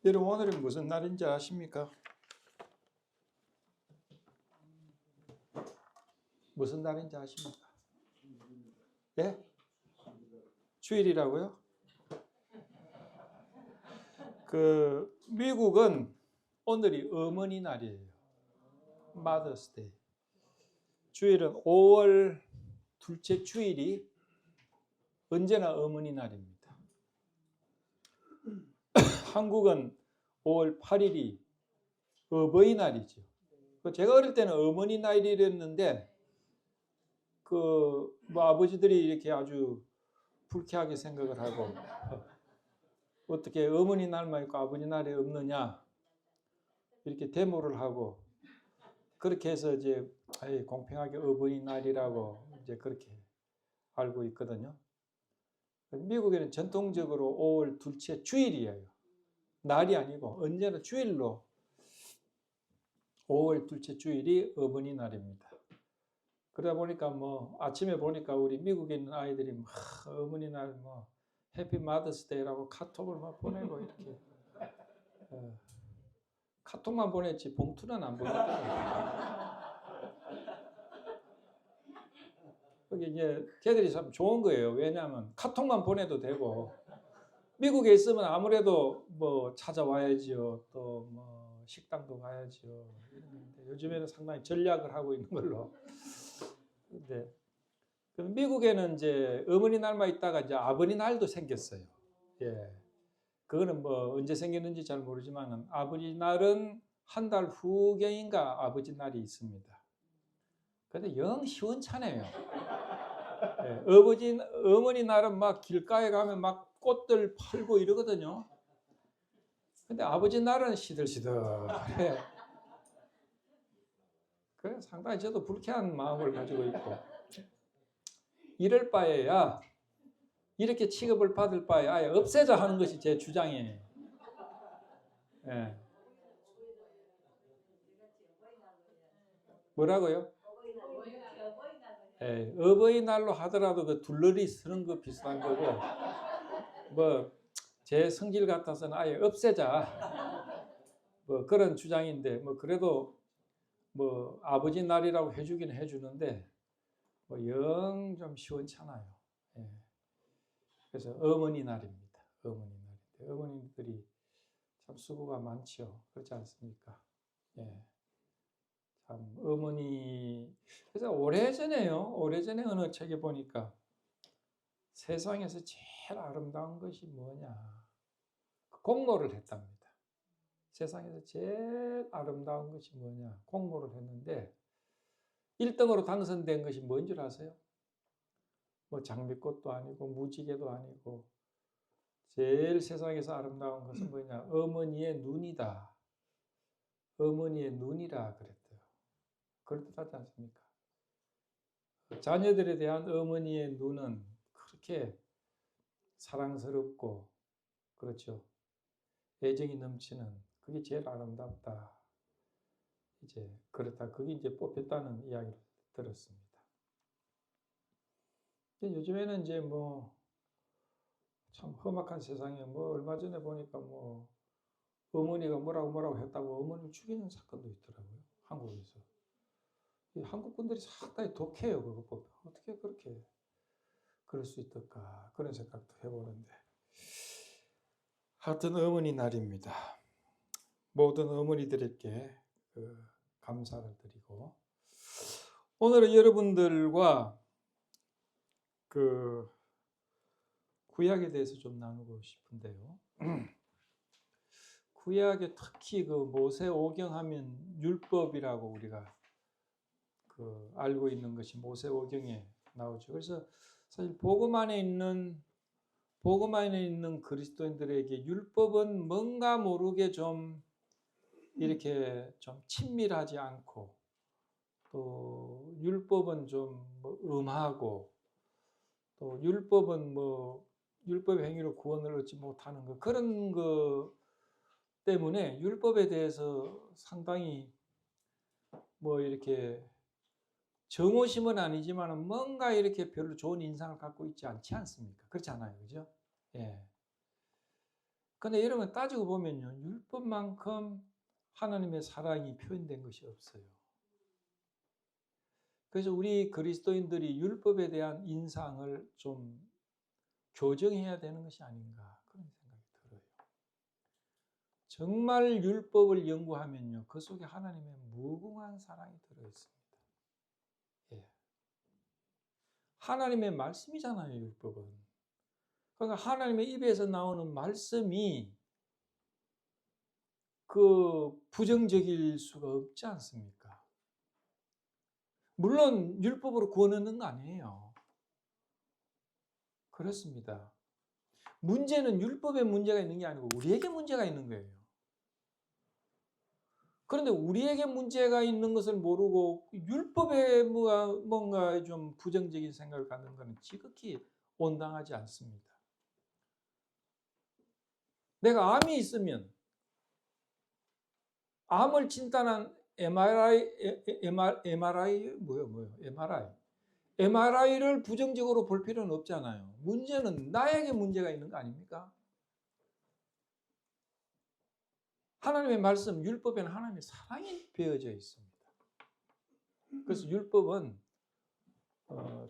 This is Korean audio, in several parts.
여러분 오늘은 무슨 날인지 아십니까? 무슨 날인지 아십니까? 예? 주일이라고요? 미국은 오늘이 어머니 날이에요. Mother's Day. 주일은 5월 둘째 주일이 언제나 어머니 날입니다. 한국은 5월 8일이 어버이날이죠. 제가 어릴 때는 어머니 날이랬는데 아버지들이 이렇게 아주 불쾌하게 생각을 하고 어떻게 어머니 날만 있고 아버지 날이 없느냐 이렇게 데모를 하고 그렇게 해서 이제 공평하게 어버이날이라고 이제 그렇게 알고 있거든요. 미국에는 전통적으로 5월 둘째 주일이에요. 날이 아니고 언제나 주일로 5월 둘째 주일이 어머니날입니다. 그러다 보니까 아침에 보니까 우리 미국에 있는 아이들이 어머니날 해피 마더스 데이라고 카톡을 막 보내고 이렇게 카톡만 보냈지 봉투는 안 보냈더라고요. 그게 이제 걔들이 참 좋은 거예요. 왜냐하면 카톡만 보내도 되고 미국에 있으면 아무래도 찾아와야지요. 또 식당도 가야지요. 요즘에는 상당히 전략을 하고 있는 걸로. 근데 미국에는 이제 어머니 날만 있다가 이제 아버지 날도 생겼어요. 예. 그거는 언제 생겼는지 잘 모르지만 아버지 날은 한 달 후경인가 아버지 날이 있습니다. 근데 영 시원찮아요. 예. 어머니 날은 막 길가에 가면 막 꽃들 팔고 이러거든요. 근데 아버지 날은 시들시들해. 그래 상당히 저도 불쾌한 마음을 가지고 있고 이럴 바에야 이렇게 취급을 받을 바에 아예 없애자 하는 것이 제 주장이에요. 예. 뭐라고요? 예, 어버이날로 하더라도 그 둘러리 쓰는 거 비슷한 거고 제 성질 같아서는 아예 없애자 그런 주장인데 그래도 아버지 날이라고 해주긴 해주는데 영 좀 시원찮아요. 예. 그래서 어머니 날입니다. 어머니 날인데 어머니들이 참 수고가 많죠. 그렇지 않습니까? 예. 참 어머니 그래서 오래전에 어느 책에 보니까 세상에서 제일 아름다운 것이 뭐냐 공모를 했답니다. 세상에서 제일 아름다운 것이 뭐냐 공모를 했는데 1등으로 당선된 것이 뭔 줄 아세요? 장미꽃도 아니고 무지개도 아니고 제일 세상에서 아름다운 것은 뭐냐 어머니의 눈이다. 어머니의 눈이라 그랬대요. 그렇듯하지 않습니까? 자녀들에 대한 어머니의 눈은 그렇게 사랑스럽고 그렇죠. 애정이 넘치는 그게 제일 아름답다. 이제 그렇다. 그게 이제 뽑혔다는 이야기를 들었습니다. 요즘에는 이제 참 험악한 세상에 얼마 전에 보니까 어머니가 뭐라고 했다고 어머니를 죽이는 사건도 있더라고요. 한국에서. 한국 분들이 상당히 독해요. 그거 보면. 어떻게 그렇게 그럴 수 있을까 그런 생각도 해보는데 하여튼 어머니 날입니다. 모든 어머니들에게 감사를 드리고 오늘은 여러분들과 구약에 대해서 좀 나누고 싶은데요. 구약에 특히 모세 오경하면 율법이라고 우리가 알고 있는 것이 모세 오경에 나오죠. 그래서 사실 복음 안에 있는 그리스도인들에게 율법은 뭔가 모르게 좀 이렇게 좀 친밀하지 않고 또 율법은 좀 음하고 또 율법은 율법 행위로 구원을 얻지 못하는 것 그런 것 때문에 율법에 대해서 상당히 이렇게 정오심은 아니지만 뭔가 이렇게 별로 좋은 인상을 갖고 있지 않지 않습니까? 그렇지 않아요, 그죠? 예. 근데 여러분 따지고 보면요, 율법만큼 하나님의 사랑이 표현된 것이 없어요. 그래서 우리 그리스도인들이 율법에 대한 인상을 좀 교정해야 되는 것이 아닌가 그런 생각이 들어요. 정말 율법을 연구하면요, 그 속에 하나님의 무궁한 사랑이 들어있습니다. 예. 하나님의 말씀이잖아요, 율법은. 그러니까 하나님의 입에서 나오는 말씀이 그 부정적일 수가 없지 않습니까? 물론 율법으로 구원 얻는 거 아니에요. 그렇습니다. 문제는 율법에 문제가 있는 게 아니고 우리에게 문제가 있는 거예요. 그런데 우리에게 문제가 있는 것을 모르고 율법에 뭔가 좀 부정적인 생각을 갖는 것은 지극히 온당하지 않습니다. 내가 암이 있으면 암을 진단한 MRI를 부정적으로 볼 필요는 없잖아요. 문제는 나에게 문제가 있는 거 아닙니까? 하나님의 말씀, 율법에는 하나님의 사랑이 배어져 있습니다. 그래서 율법은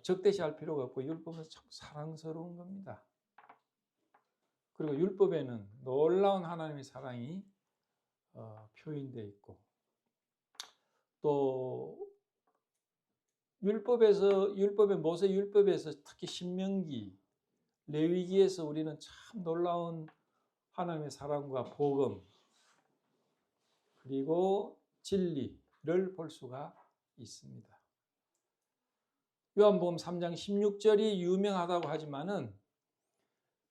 적대시할 필요가 없고 율법은 참 사랑스러운 겁니다. 그리고 율법에는 놀라운 하나님의 사랑이 표현되어 있고 또 모세 율법에서 특히 신명기, 레위기에서 우리는 참 놀라운 하나님의 사랑과 복음 그리고 진리를 볼 수가 있습니다. 요한복음 3장 16절이 유명하다고 하지만은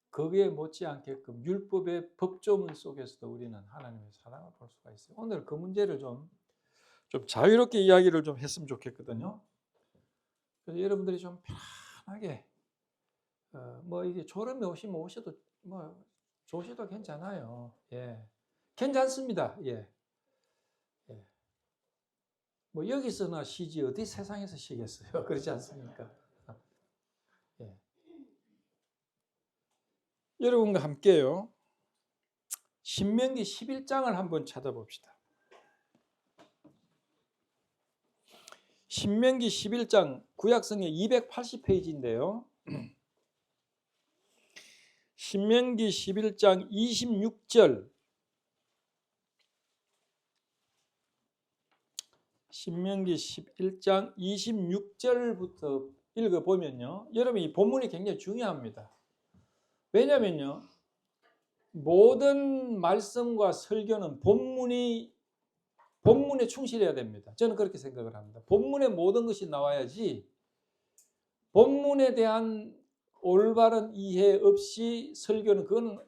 거기에 못지않게끔 율법의 법조문 속에서도 우리는 하나님의 사랑을 볼 수가 있어요. 오늘 그 문제를 좀 자유롭게 이야기를 좀 했으면 좋겠거든요. 그래서 여러분들이 좀 편하게 이게 졸음이 오시면 오셔도 조셔도 괜찮아요. 예, 괜찮습니다. 예. 여기서나 쉬지 어디 세상에서 쉬겠어요. 그렇지 않습니까? 예. 여러분과 함께요. 신명기 11장을 한번 찾아봅시다. 신명기 11장 구약성경 280페이지인데요. 신명기 11장 26절 신명기 11장 26절부터 읽어보면요. 여러분 이 본문이 굉장히 중요합니다. 왜냐면요. 모든 말씀과 설교는 본문에 충실해야 됩니다. 저는 그렇게 생각을 합니다. 본문에 모든 것이 나와야지 본문에 대한 올바른 이해 없이 설교는 그건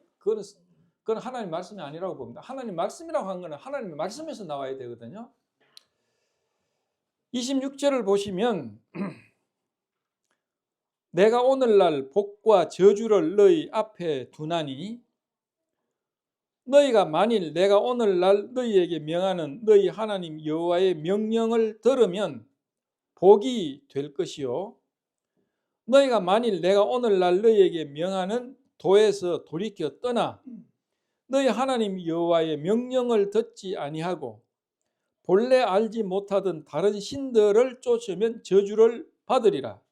하나님 말씀이 아니라고 봅니다. 하나님 말씀이라고 한 거는 하나님의 말씀에서 나와야 되거든요. 26절을 보시면 내가 오늘날 복과 저주를 너희 앞에 두나니 너희가 만일 내가 오늘날 너희에게 명하는 너희 하나님 여호와의 명령을 들으면 복이 될 것이요 너희가 만일 내가 오늘날 너희에게 명하는 도에서 돌이켜 떠나 너희 하나님 여호와의 명령을 듣지 아니하고 본래 알지 못하던 다른 신들을 쫓으면 저주를 받으리라.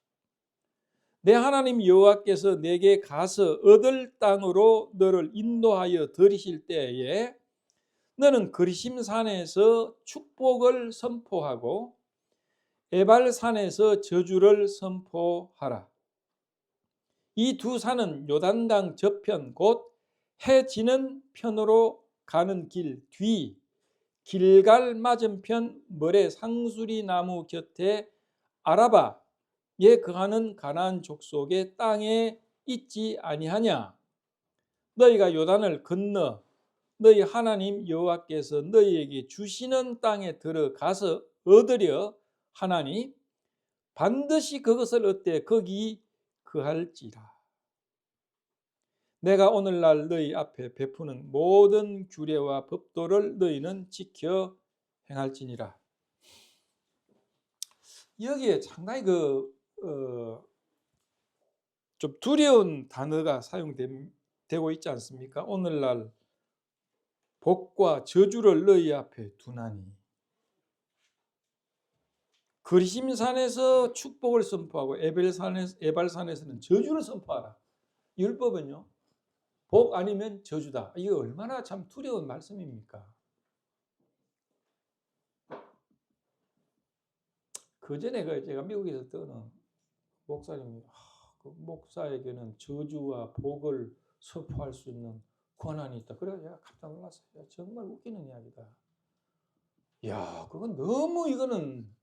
내 하나님 여호와께서 내게 가서 얻을 땅으로 너를 인도하여 들이실 때에 너는 그리심산에서 축복을 선포하고 에발산에서 저주를 선포하라. 이 두 산은 요단강 저편 곧 해 지는 편으로 가는 길 뒤 길갈 맞은편 머레 상수리 나무 곁에 아라바에 거하는 가나안 족속의 땅에 있지 아니하냐. 너희가 요단을 건너 너희 하나님 여호와께서 너희에게 주시는 땅에 들어가서 얻으려 하나니 반드시 그것을 얻되 거기 거할지라. 내가 오늘날 너희 앞에 베푸는 모든 규례와 법도를 너희는 지켜 행할지니라. 여기에 상당히 좀 두려운 단어가 사용되어 되고 있지 않습니까? 오늘날 복과 저주를 너희 앞에 두나니. 그리심산에서 축복을 선포하고 에발산에서는 저주를 선포하라. 율법은요, 복 아니면 저주다. 이게 얼마나 참 두려운 말씀입니까? 그 전에 제가 미국에서 떠는 목사님이 그 목사에게는 저주와 복을 선포할 수 있는 권한이 있다. 그래서 제가 깜짝 놀랐어요. 정말 웃기는 이야기다. 야, 그건 너무 이거는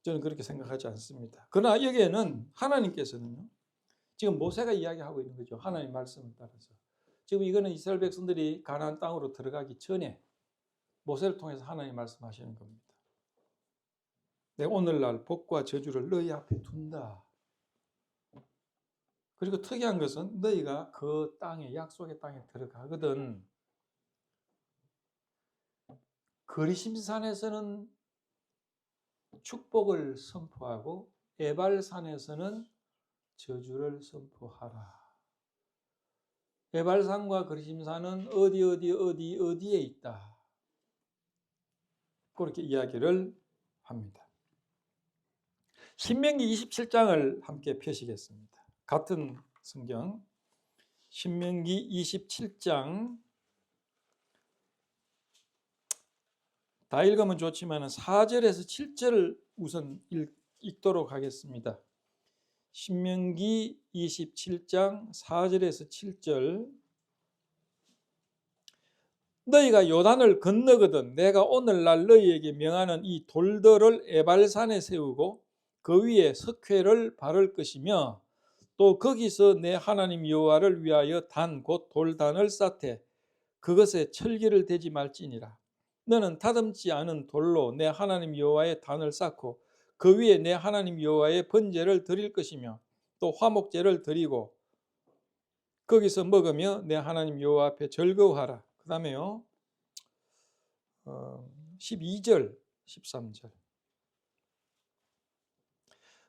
저는 그렇게 생각하지 않습니다. 그러나 여기에는 하나님께서는요, 지금 모세가 이야기하고 있는 거죠. 하나님 말씀을 따라서. 지금 이거는 이스라엘 백성들이 가나안 땅으로 들어가기 전에 모세를 통해서 하나님 말씀하시는 겁니다. 내가 오늘날 복과 저주를 너희 앞에 둔다. 그리고 특이한 것은 너희가 그 땅에, 약속의 땅에 들어가거든 그리심산에서는 축복을 선포하고 에발산에서는 저주를 선포하라. 에발산과 그리심산은 어디에 있다. 그렇게 이야기를 합니다. 신명기 27장을 함께 펴시겠습니다. 같은 성경 신명기 27장 다 읽으면 좋지만 4절에서 7절을 우선 읽도록 하겠습니다. 신명기 27장 4절에서 7절 너희가 요단을 건너거든 내가 오늘날 너희에게 명하는 이 돌들을 에발산에 세우고 그 위에 석회를 바를 것이며 또 거기서 내 하나님 여호와를 위하여 단 곧 돌단을 쌓되 그것에 철기를 대지 말지니라. 너는 다듬지 않은 돌로 내 하나님 여호와의 단을 쌓고 그 위에 내 하나님 여호와의 번제를 드릴 것이며 또 화목제를 드리고 거기서 먹으며 내 하나님 여호와 앞에 즐거워하라. 그 다음에요 12절 13절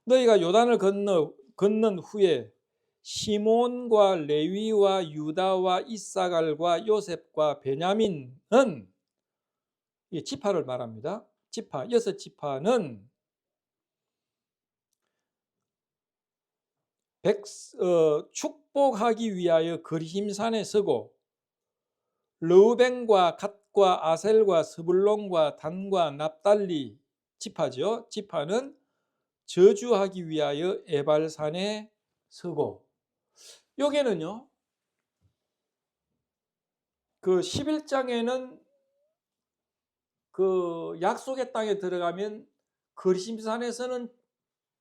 너희가 요단을 건넌 후에 시몬과 레위와 유다와 이사갈과 요셉과 베냐민은 이 지파를 말합니다. 지파 6지파는 축복하기 위하여 그리심산에 서고 르우벤과 갓과 아셀과 스불론과 단과 납달리 지파죠. 지파는 저주하기 위하여 에발산에 서고 여기는요. 그 11장에는 그 약속의 땅에 들어가면 그리심산에서는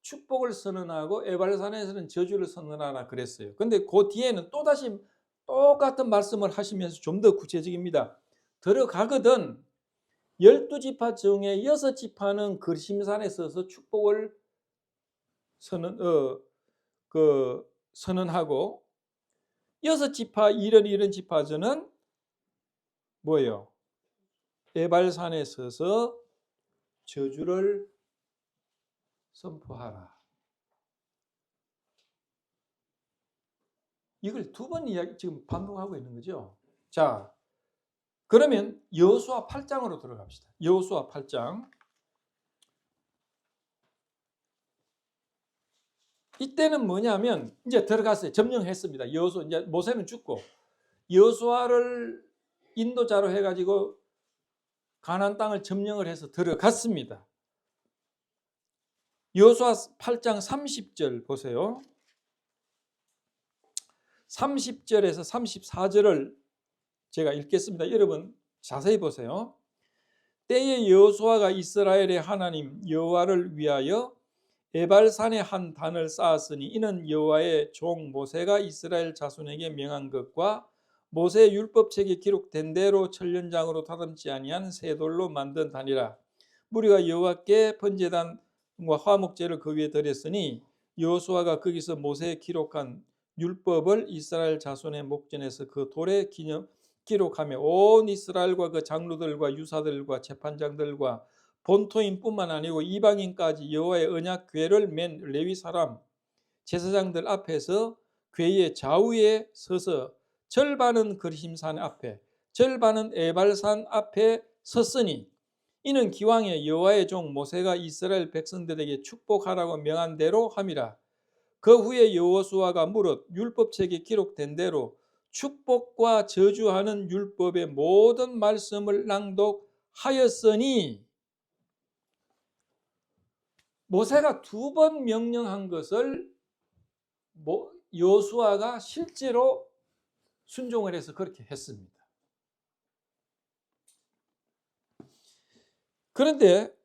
축복을 선언하고 에발산에서는 저주를 선언하라 그랬어요. 근데 그 뒤에는 또다시 똑같은 말씀을 하시면서 좀 더 구체적입니다. 들어가거든 12지파 중에 6지파는 그리심산에 서서 축복을 선언하고 6지파 이런 지파들은 뭐예요? 에발산에 서서 저주를 선포하라. 이걸 두 번 이야기 지금 반복하고 있는 거죠. 자, 그러면 여호수아 8장으로 들어갑시다. 여호수아 8장. 이때는 뭐냐면 이제 들어갔어요. 점령했습니다. 여호수아 이제 모세는 죽고 여호수아를 인도자로 해가지고 가나안 땅을 점령을 해서 들어갔습니다. 여호수아 8장 30절 보세요. 30절에서 34절을 제가 읽겠습니다. 여러분 자세히 보세요. 때에 여호수아가 이스라엘의 하나님 여호와를 위하여 에발산에 한 단을 쌓았으니 이는 여호와의 종 모세가 이스라엘 자손에게 명한 것과 모세 율법책에 기록된 대로 천년장으로 다듬지 아니한 새 돌로 만든 단이라. 무리가 여호와께 번제단과 화목제를 그 위에 드렸으니 여호수아가 거기서 모세에 기록한 율법을 이스라엘 자손의 목전에서 그 돌에 기록하며 온 이스라엘과 그 장로들과 유사들과 재판장들과 본토인뿐만 아니고 이방인까지 여호와의 언약궤를 맨 레위 사람 제사장들 앞에서 궤의 좌우에 서서 절반은 그리심산 앞에 절반은 에발산 앞에 섰으니 이는 기왕에 여호와의 종 모세가 이스라엘 백성들에게 축복하라고 명한 대로 함이라. 그 후에 여호수아가 무릇 율법책에 기록된 대로 축복과 저주하는 율법의 모든 말씀을 낭독하였으니 모세가 2번 명령한 것을 여호수아가 실제로 순종을 해서 그렇게 했습니다. 그런데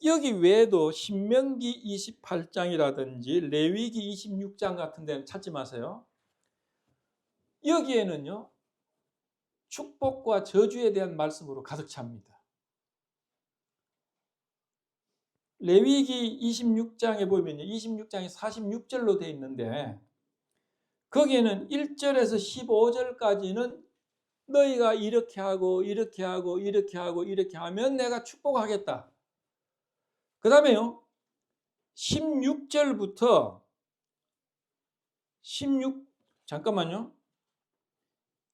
여기 외에도 신명기 28장이라든지 레위기 26장 같은 데는 찾지 마세요. 여기에는요, 축복과 저주에 대한 말씀으로 가득 찹니다. 레위기 26장에 보면요, 26장이 46절로 되어 있는데 거기에는 1절에서 15절까지는 너희가 이렇게 하고 이렇게 하고 이렇게 하고 이렇게 하면 내가 축복하겠다. 그 다음에요, 16절부터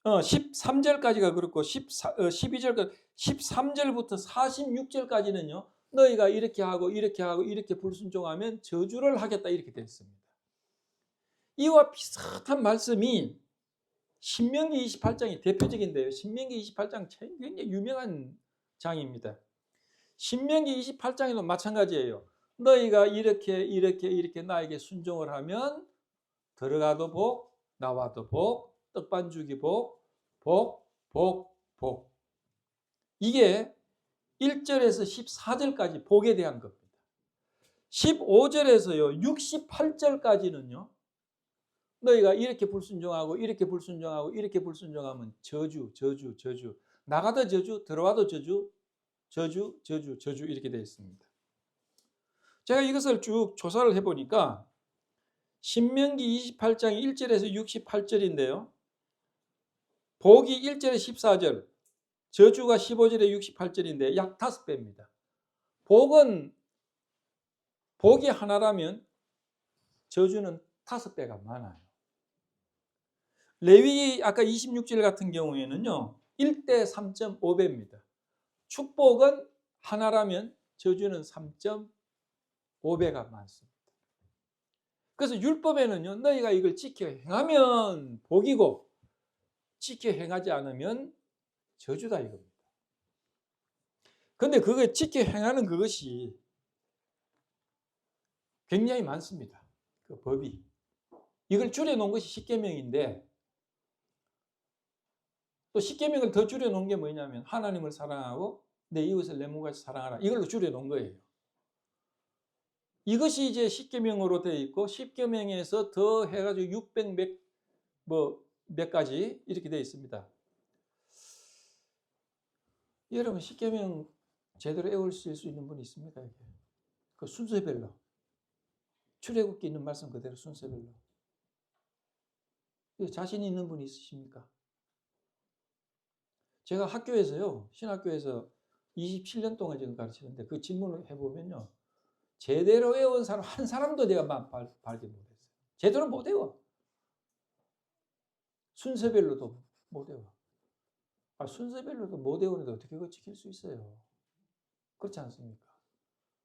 13절까지가 그렇고 12절까지 13절부터 46절까지는요. 너희가 이렇게 하고 이렇게 하고 이렇게 불순종하면 저주를 하겠다 이렇게 되어 있습니다. 이와 비슷한 말씀이 신명기 28장이 대표적인데요. 신명기 28장 굉장히 유명한 장입니다. 신명기 28장에도 마찬가지예요. 너희가 이렇게 나에게 순종을 하면 들어가도 복, 나와도 복, 떡반죽이 복, 복. 이게 1절에서 14절까지 복에 대한 겁니다. 15절에서요 68절까지는요. 너희가 이렇게 불순종하고 이렇게 불순종하고 이렇게 불순종하면 저주. 나가도 저주, 들어와도 저주 이렇게 되어 있습니다. 제가 이것을 쭉 조사를 해보니까 신명기 28장 1절에서 68절인데요. 복이 1절에 14절, 저주가 15절에 68절인데 약 5배입니다. 복이 하나라면 저주는 5배가 많아요. 레위기 아까 26절 같은 경우에는요. 1대 3.5배입니다. 축복은 하나라면 저주는 3.5배가 많습니다. 그래서 율법에는요. 너희가 이걸 지켜 행하면 복이고 지켜 행하지 않으면 저주다 이겁니다. 그런데 그걸 지켜 행하는 그것이 굉장히 많습니다. 그 법이. 이걸 줄여놓은 것이 십계명인데 또 십계명을 더 줄여놓은 게 뭐냐면 하나님을 사랑하고 내 이웃을 내 몸같이 사랑하라. 이걸로 줄여놓은 거예요. 이것이 이제 십계명으로 되어 있고 십계명에서 더 해가지고 600 몇 가지 이렇게 되어 있습니다. 여러분 십계명 제대로 외우실 수 있는 분이 있습니까? 이게? 그 순서별로 출애굽기 있는 말씀 그대로 순서별로 자신 있는 분이 있으십니까? 제가 학교에서요 신학교에서 27년 동안 지금 가르치는데 그 질문을 해보면요 제대로 외운 사람 한 사람도 내가 발견 못했어요. 제대로 못 외워. 순서별로도 못 외워. 순서별로도 못 외우는데 어떻게 그거 지킬 수 있어요? 그렇지 않습니까?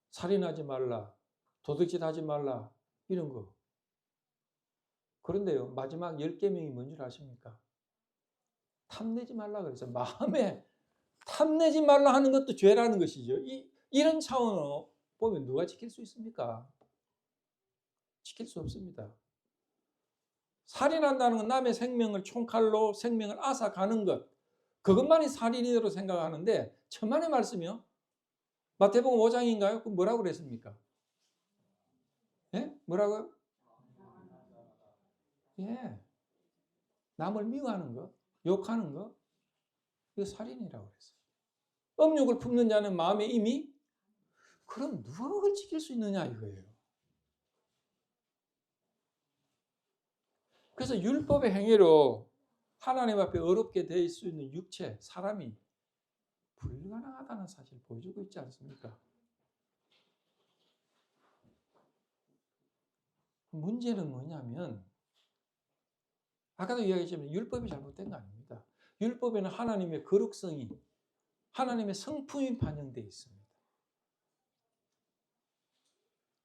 살인하지 말라, 도둑질 하지 말라 이런 거. 그런데요 마지막 10계명이 뭔지 아십니까? 탐내지 말라 그래서 마음에 탐내지 말라 하는 것도 죄라는 것이죠. 이런 차원으로 보면 누가 지킬 수 있습니까? 지킬 수 없습니다. 살인한다는 건 남의 생명을 총칼로 생명을 앗아가는 것 그것만이 살인이라고 생각하는데 천만의 말씀이요. 마태복음 5장인가요? 그 뭐라고 그랬습니까? 예? 뭐라고요? 예. 남을 미워하는 것, 욕하는 것 이거 살인이라고 그랬어요. 음욕을 품는 자는 마음에 이미 그럼 누가 그걸 지킬 수 있느냐 이거예요. 그래서 율법의 행위로 하나님 앞에 어렵게 될 수 있는 육체, 사람이 불가능하다는 사실을 보여주고 있지 않습니까? 문제는 뭐냐면 아까도 이야기했지만 율법이 잘못된 거 아닙니다. 율법에는 하나님의 거룩성이, 하나님의 성품이 반영되어 있습니다.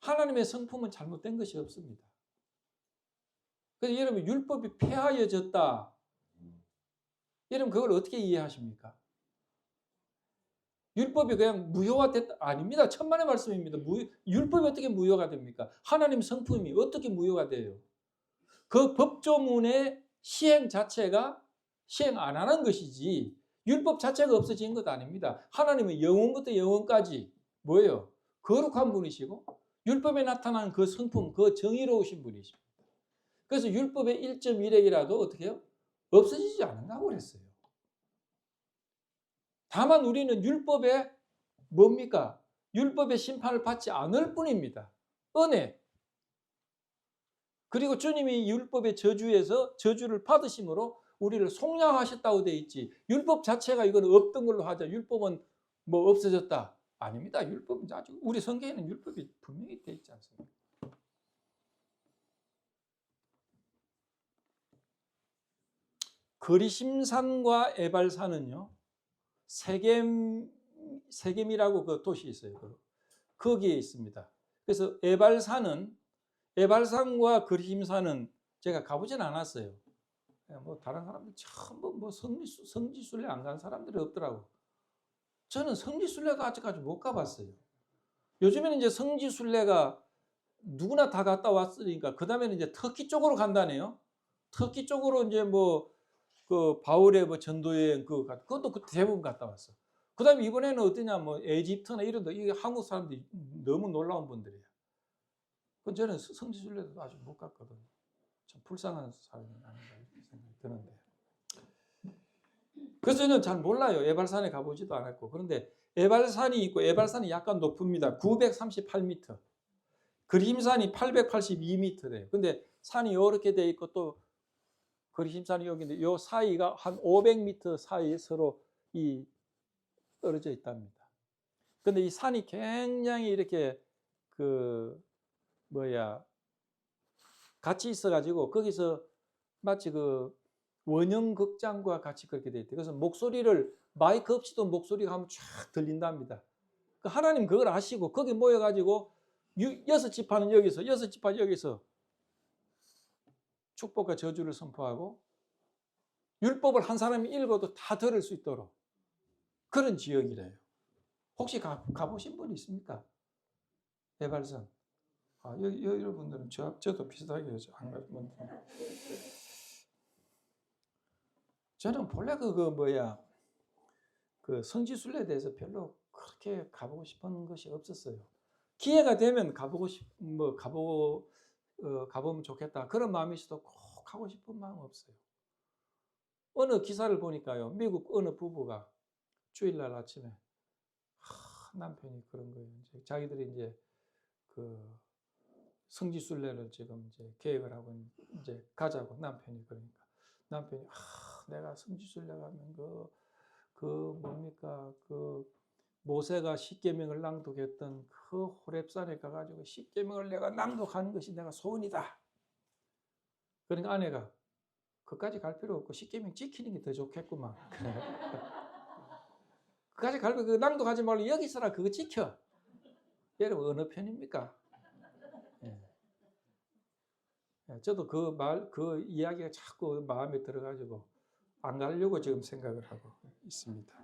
하나님의 성품은 잘못된 것이 없습니다. 그래서 여러분 율법이 폐하여졌다. 여러분 그걸 어떻게 이해하십니까? 율법이 그냥 무효화됐다? 아닙니다. 천만의 말씀입니다. 율법이 어떻게 무효가 됩니까? 하나님 성품이 어떻게 무효가 돼요? 그 법조문의 시행 자체가 시행 안 하는 것이지 율법 자체가 없어진 것 아닙니다. 하나님은 영원부터 영원까지 뭐예요? 거룩한 분이시고 율법에 나타난 그 성품, 그 정의로우신 분이십니다. 그래서 율법의 1.1핵이라도 어떻게 해요? 없어지지 않는다고 그랬어요. 다만 우리는 율법에 뭡니까? 율법의 심판을 받지 않을 뿐입니다. 은혜. 그리고 주님이 율법의 저주에서 저주를 받으심으로 우리를 속량하셨다고 되어 있지. 율법 자체가 이건 없던 걸로 하자. 율법은 뭐 없어졌다. 아닙니다. 율법은 아주 우리 성경에는 율법이 분명히 되어 있지 않습니까? 거리심산과 에발산은요. 세겜이라고 그 도시 있어요. 거기에 있습니다. 그래서 에발산과 거리심산은 제가 가보진 않았어요. 뭐 다른 사람들 전부 뭐 성지순례 안 간 사람들이 없더라고. 저는 성지순례가 아직까지 못 가봤어요. 요즘에는 이제 성지순례가 누구나 다 갔다 왔으니까 그 다음에는 이제 터키 쪽으로 간다네요. 터키 쪽으로 이제 뭐 그 바울의 뭐 전도여행 그것도 그때 대부분 갔다 왔어. 그 다음에 이번에는 어떠냐 뭐 에집트나 이런 데 이게 한국 사람들이 너무 놀라운 분들이에요. 그 저는 성지순례도 아직 못 갔거든요. 참 불쌍한 사람이 아닌가 이렇게 생각이 드는데. 그래서 저는 잘 몰라요. 에발산에 가보지도 않았고. 그런데 에발산이 있고 에발산이 약간 높습니다. 938m. 그림산이 882m래요. 근데 산이 이렇게 돼 있고 또 그리심산이 여기인데 요 사이가 한 500m 사이에 서로 이 떨어져 있답니다. 근데 이 산이 굉장히 이렇게 같이 있어가지고 거기서 마치 그 원형 극장과 같이 그렇게 돼 있대. 그래서 목소리를 마이크 없이도 목소리가 하면 쫙 들린답니다. 하나님 그걸 아시고 거기 모여가지고 6지파는 여기서 6지파 여기서 축복과 저주를 선포하고 율법을 한 사람이 읽어도 다 들을 수 있도록 그런 지역이래요. 혹시 가보신 분 있습니까? 에발산. 여러분들은 저도 비슷하게 안 가면 저는 본래 그 성지순례에 대해서 별로 그렇게 가보고 싶은 것이 없었어요. 기회가 되면 가보면 좋겠다 그런 마음이 있어도 꼭 하고 싶은 마음 없어요. 어느 기사를 보니까요, 미국 어느 부부가 주일날 아침에 남편이 그런 거예요. 자기들이 이제 그 성지순례를 지금 이제 계획을 하고 이제 가자고 남편이 그러니까 남편이 내가 성지순례 가면 그 모세가 십계명을 낭독했던 그 호렙산에 가가지고 십계명을 내가 낭독하는 것이 내가 소원이다. 그러니까 아내가 그까지 갈 필요 없고 십계명 지키는 게 더 좋겠구만. 그까지 갈 거 낭독하지 말고 여기 있어라 그거 지켜. 여러분 어느 편입니까? 저도 그 이야기가 자꾸 마음에 들어가지고 안 가려고 지금 생각을 하고 있습니다.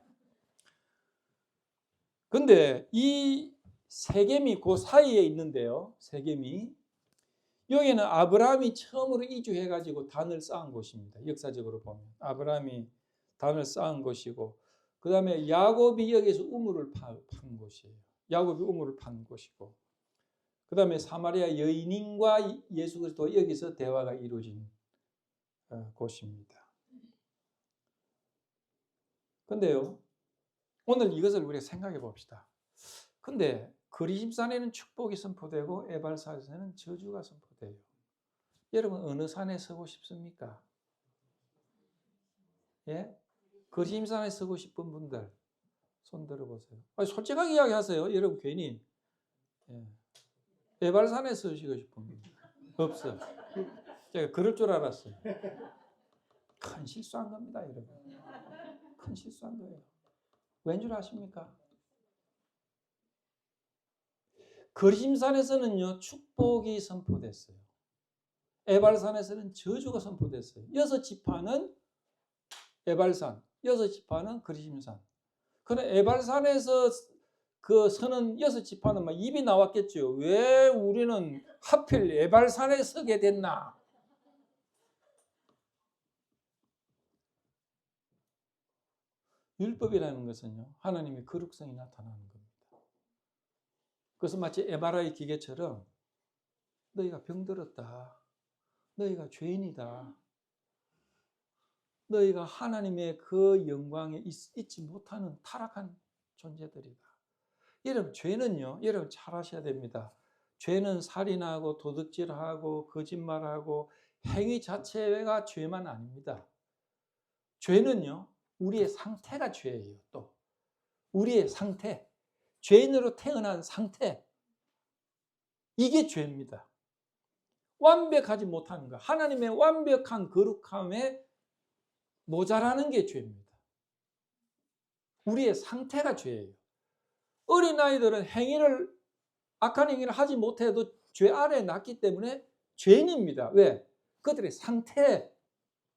근데 이 세겜이 그 사이에 있는데요. 세겜이 여기는 아브라함이 처음으로 이주해가지고 단을 쌓은 곳입니다. 역사적으로 보면 아브라함이 단을 쌓은 곳이고 그 다음에 야곱이 여기서 우물을 판 곳이에요. 야곱이 우물을 판 곳이고 그 다음에 사마리아 여인과 예수 그리스도 여기서 대화가 이루어진 곳입니다. 근데요, 오늘 이것을 우리가 생각해 봅시다. 근데 그리심산에는 축복이 선포되고 에발산에는 저주가 선포돼요. 여러분 어느 산에 서고 싶습니까? 예? 그리심산에 서고 싶은 분들 손 들어보세요. 솔직하게 이야기하세요. 여러분 괜히 에발산에 서시고 싶은 분 없어. 제가 그럴 줄 알았어요. 큰 실수한 겁니다, 여러분. 큰 실수한 거예요. 왠 줄 아십니까? 거리심산에서는요, 축복이 선포됐어요. 에발산에서는 저주가 선포됐어요. 6지파는 에발산, 6지파는 거리심산. 그런데 에발산에서 그 서는 6지파는 막 입이 나왔겠죠. 왜 우리는 하필 에발산에 서게 됐나? 율법이라는 것은요, 하나님의 거룩성이 나타나는 겁니다. 그래서 마치 MRI 기계처럼 너희가 병들었다. 너희가 죄인이다. 너희가 하나님의 그 영광에 있지 못하는 타락한 존재들이다. 여러분, 죄는요, 여러분 잘 아셔야 됩니다. 죄는 살인하고 도둑질하고 거짓말하고 행위 자체가 죄만 아닙니다. 죄는요, 우리의 상태가 죄예요. 또 우리의 상태, 죄인으로 태어난 상태, 이게 죄입니다. 완벽하지 못하는 것, 하나님의 완벽한 거룩함에 모자라는 게 죄입니다. 우리의 상태가 죄예요. 어린아이들은 악한 행위를 하지 못해도 죄 아래에 났기 때문에 죄인입니다. 왜? 그들의 상태.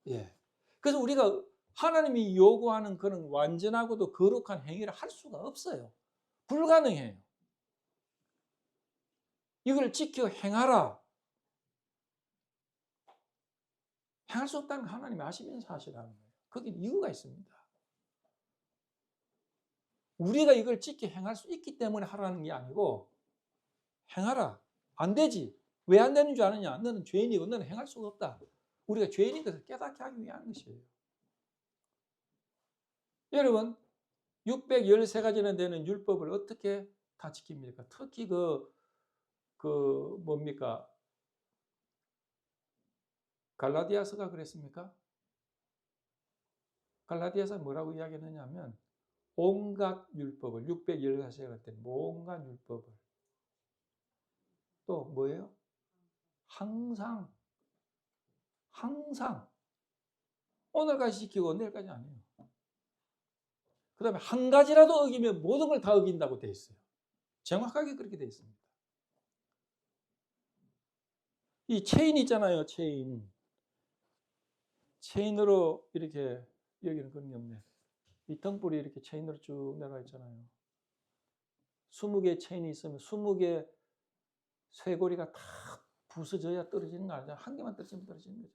예. 그래서 우리가 하나님이 요구하는 그런 완전하고도 거룩한 행위를 할 수가 없어요. 불가능해요. 이걸 지켜 행하라. 행할 수 없다는 걸 하나님이 아시면서 하시라는 거예요. 거기 이유가 있습니다. 우리가 이걸 지켜 행할 수 있기 때문에 하라는 게 아니고, 행하라. 안 되지. 왜 안 되는 줄 아느냐? 너는 죄인이고 너는 행할 수가 없다. 우리가 죄인인 것을 깨닫게 하기 위한 것이에요. 여러분, 613가지나 되는 율법을 어떻게 다 지킵니까? 특히 뭡니까? 갈라디아서가 그랬습니까? 갈라디아서 뭐라고 이야기하느냐면 온갖 율법을, 613가지가 할 때 온갖 율법을, 또 뭐예요? 항상 오늘까지 지키고 내일까지 안 해요. 그 다음에 한 가지라도 어기면 모든 걸 다 어긴다고 되어 있어요. 정확하게 그렇게 되어 있습니다. 이 체인 있잖아요. 체인으로 이렇게, 여기는 그런 게 없네. 이 등불이 이렇게 체인으로 쭉 내려가 있잖아요. 20개의 체인이 있으면 20개 쇠고리가 다 부서져야 떨어지는 거 아니야? 한 개만 떨어지면 떨어지는 거죠.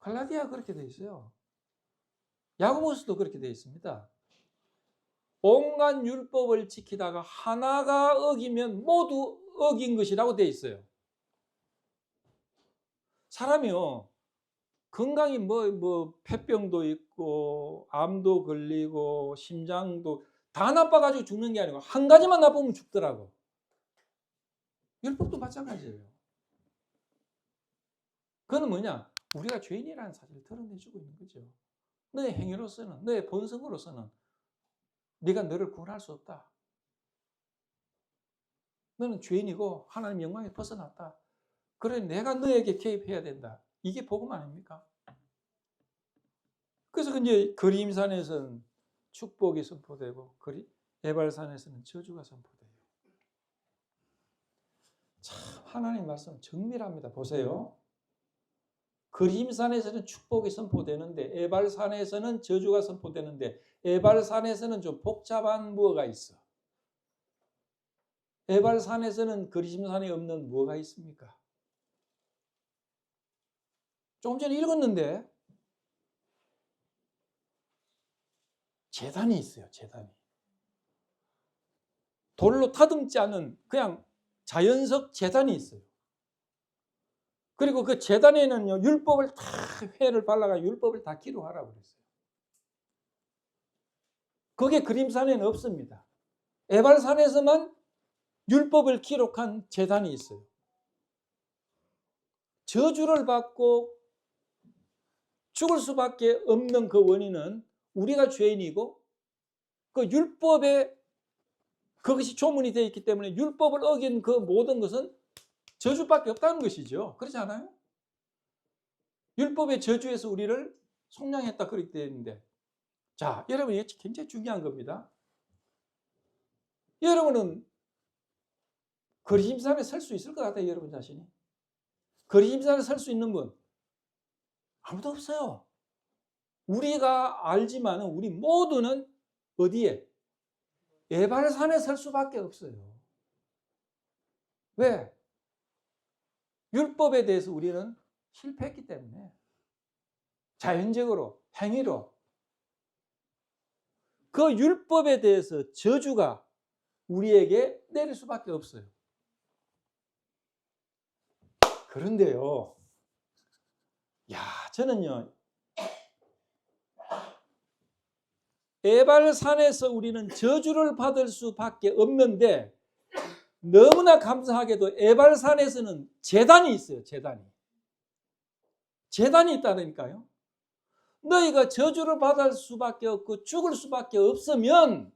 갈라디아가 그렇게 되어 있어요. 야고보서도 그렇게 되어 있습니다. 온갖 율법을 지키다가 하나가 어기면 모두 어긴 것이라고 되어 있어요. 사람이요, 건강이 폐병도 있고 암도 걸리고 심장도 다 나빠가지고 죽는 게 아니고 한 가지만 나쁘면 죽더라고. 율법도 마찬가지예요. 그건 뭐냐? 우리가 죄인이라는 사실을 드러내주고 있는 거죠. 너의 행위로서는, 너의 본성으로서는 네가 너를 구원할 수 없다. 너는 죄인이고 하나님 영광에 벗어났다. 그래 내가 너에게 개입해야 된다. 이게 복음 아닙니까? 그래서 이제 거리임산에서는 축복이 선포되고 에발산에서는 저주가 선포돼요. 참 하나님 말씀은 정밀합니다. 보세요. 거리임산에서는 축복이 선포되는데 에발산에서는 저주가 선포되는데 에발산에서는 좀 복잡한 무엇가 있어. 에발산에서는 거리심산에 없는 뭐가 있습니까? 조금 전에 읽었는데 제단이 있어요. 제단이. 돌로 다듬지 않은 그냥 자연석 제단이 있어요. 그리고 그 제단에는요, 율법을 다 회를 발라가 율법을 다 기록하라고 그랬어요. 그게 그림산에는 없습니다. 에발산에서만 율법을 기록한 제단이 있어요. 저주를 받고 죽을 수밖에 없는 그 원인은 우리가 죄인이고 그 율법에 그것이 조문이 되어 있기 때문에 율법을 어긴 그 모든 것은 저주밖에 없다는 것이죠. 그렇지 않아요? 율법의 저주에서 우리를 속량했다 그렇게 되어 있는데, 자, 여러분 이게 굉장히 중요한 겁니다. 여러분은 거리심산에 설 수 있을 것 같아요, 여러분 자신이? 거리심산에 설 수 있는 분 아무도 없어요. 우리가 알지만 우리 모두는 어디에? 에발산에 설 수밖에 없어요. 왜? 율법에 대해서 우리는 실패했기 때문에. 자연적으로, 행위로. 그 율법에 대해서 저주가 우리에게 내릴 수밖에 없어요. 그런데요, 저는요, 에발산에서 우리는 저주를 받을 수밖에 없는데, 너무나 감사하게도 에발산에서는 제단이 있어요. 제단이 있다니까요. 너희가 저주를 받을 수밖에 없고 죽을 수밖에 없으면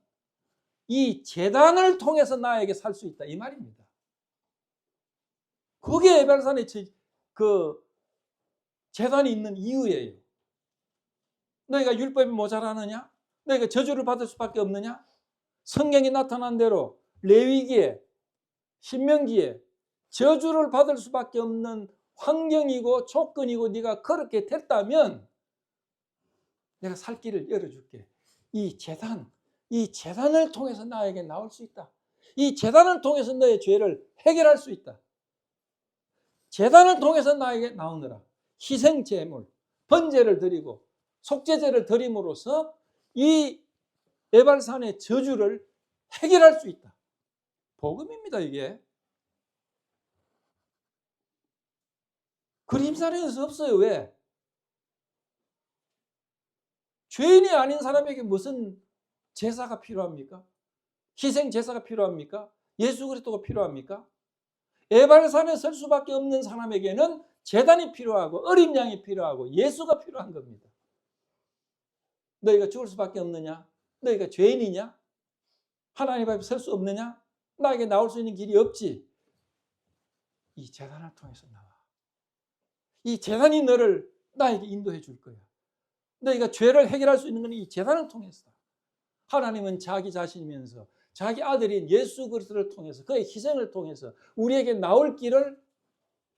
이 제단을 통해서 나에게 살 수 있다, 이 말입니다. 그게 에발산에 그 제단이 있는 이유예요. 너희가 율법이 모자라느냐? 너희가 저주를 받을 수밖에 없느냐? 성경이 나타난 대로 레위기에, 신명기에 저주를 받을 수밖에 없는 환경이고 조건이고 네가 그렇게 됐다면 내가 살 길을 열어줄게. 이 제단을 통해서 나에게 나올 수 있다. 이 제단을 통해서 너의 죄를 해결할 수 있다. 제단을 통해서 나에게 나오느라 희생제물, 번제를 드리고 속죄제를 드림으로써 이 에발산의 저주를 해결할 수 있다. 복음입니다, 이게. 그림산에서 없어요. 왜? 죄인이 아닌 사람에게 무슨 제사가 필요합니까? 희생 제사가 필요합니까? 예수 그리스도가 필요합니까? 에발산에 설 수밖에 없는 사람에게는 제단이 필요하고 어린 양이 필요하고 예수가 필요한 겁니다. 너희가 죽을 수밖에 없느냐? 너희가 죄인이냐? 하나님 앞에 설 수 없느냐? 나에게 나올 수 있는 길이 없지. 이 제단을 통해서 나와. 이 제단이 너를 나에게 인도해 줄 거야. 너희가 죄를 해결할 수 있는 건 이 제단을 통해서. 하나님은 자기 자신이면서 자기 아들인 예수 그리스도를 통해서 그의 희생을 통해서 우리에게 나올 길을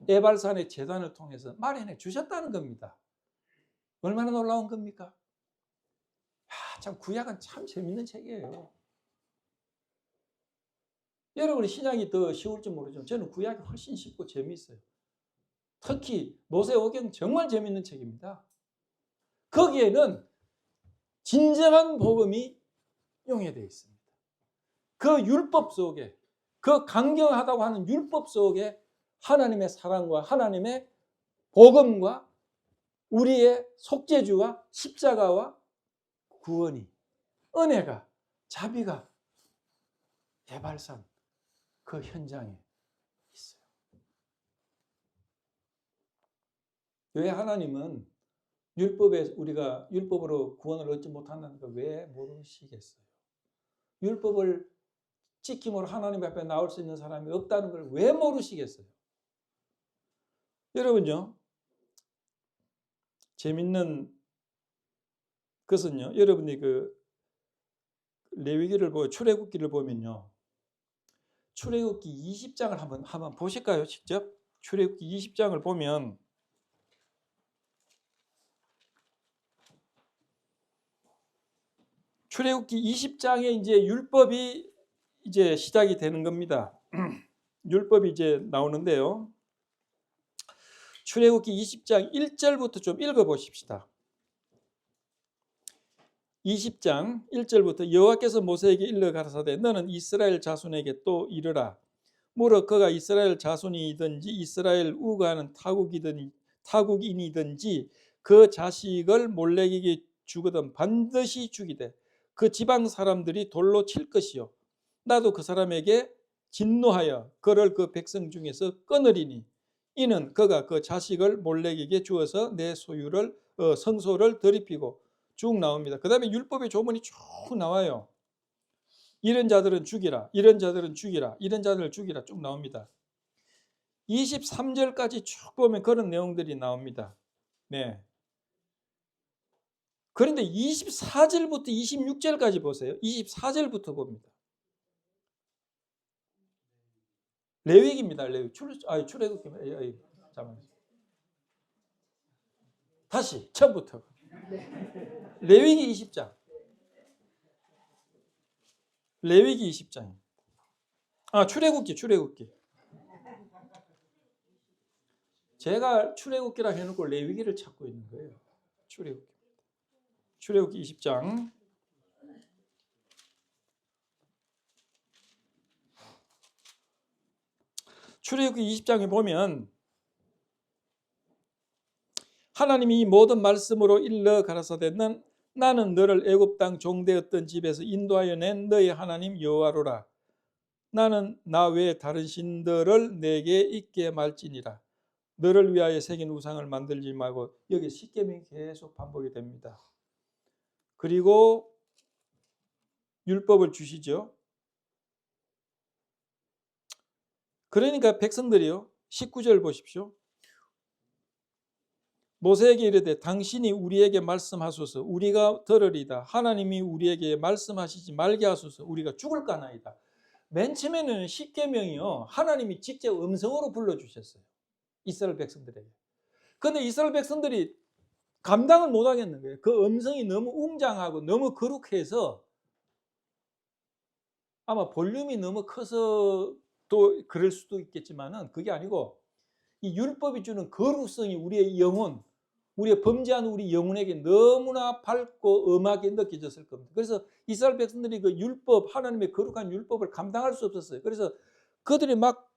에발산의 제단을 통해서 마련해 주셨다는 겁니다. 얼마나 놀라운 겁니까? 참 구약은 참 재밌는 책이에요. 여러분이 신약이 더 쉬울지 모르지만 저는 구약이 훨씬 쉽고 재미있어요. 특히 모세오경 정말 재미있는 책입니다. 거기에는 진정한 복음이 용해되어 있습니다. 그 율법 속에, 그 강경하다고 하는 율법 속에 하나님의 사랑과 하나님의 복음과 우리의 속죄주와 십자가와 구원이, 은혜가, 자비가 에발산 그 현장에 있어요. 왜 하나님은 우리가 율법으로 구원을 얻지 못한다는 걸 왜 모르시겠어요? 율법을 지킴으로 하나님 앞에 나올 수 있는 사람이 없다는 걸 왜 모르시겠어요? 여러분요, 재밌는 것은요, 여러분이 그 레위기를 보고 출애굽기를 보면요, 출애굽기 20장을 한번 보실까요? 직접 출애굽기 20장을 보면 출애굽기 20장에 이제 율법이 이제 시작이 되는 겁니다. 율법이 이제 나오는데요. 출애굽기 20장 1절부터 좀 읽어 보십시다. 20장 1절부터 여호와께서 모세에게 일러 가라사대 너는 이스라엘 자손에게 또 이르라. 무릇 그가 이스라엘 자손이든지 이스라엘 우가하는 타국인이든지 그 자식을 몰렉에게 주거든 반드시 죽이되 그 지방 사람들이 돌로 칠 것이요 나도 그 사람에게 진노하여 그를 그 백성 중에서 끊으리니 이는 그가 그 자식을 몰렉에게 주어서 내 소유를 성소를 더럽히고 쭉 나옵니다. 그 다음에 율법의 조문이 쭉 나와요. 이런 자들은 죽이라, 이런 자들은 죽이라, 이런 자들을 죽이라 쭉 나옵니다. 23절까지 쭉 보면 그런 내용들이 나옵니다. 네. 그런데 24절부터 26절까지 보세요. 24절부터 봅니다. 레위기입니다. 레위. 출애굽기. 잠깐만요. 다시 처음부터. 레위기 20장. 레위기 20장. 출애굽기. 제가 출애굽기라 해놓고 레위기를 찾고 있는 거예요. 출애굽기 20장. 출애굽기 20장에 보면 하나님이 이 모든 말씀으로 일러 가라사대 나는 너를 애굽 땅 종되었던 집에서 인도하여 낸 너희 하나님 여호와로라. 나는 나 외에 다른 신들을 내게 있게 말지니라. 너를 위하여 새긴 우상을 만들지 말고. 여기 십계명이 계속 반복이 됩니다. 그리고 율법을 주시죠. 그러니까 백성들이요. 19절 보십시오. 모세에게 이르되 당신이 우리에게 말씀하소서. 우리가 들으리다. 하나님이 우리에게 말씀하시지 말게 하소서. 우리가 죽을까나이다. 맨 처음에는 십계명이요. 하나님이 직접 음성으로 불러주셨어요. 이스라엘 백성들에게. 그런데 이스라엘 백성들이 감당을 못하겠는 거예요. 그 음성이 너무 웅장하고 너무 거룩해서 아마 볼륨이 너무 커서 또 그럴 수도 있겠지만은 그게 아니고 이 율법이 주는 거룩성이 우리의 영혼, 우리의 범죄한 우리 영혼에게 너무나 밝고 엄하게 느껴졌을 겁니다. 그래서 이스라엘 백성들이 그 율법, 하나님의 거룩한 율법을 감당할 수 없었어요. 그래서 그들이 막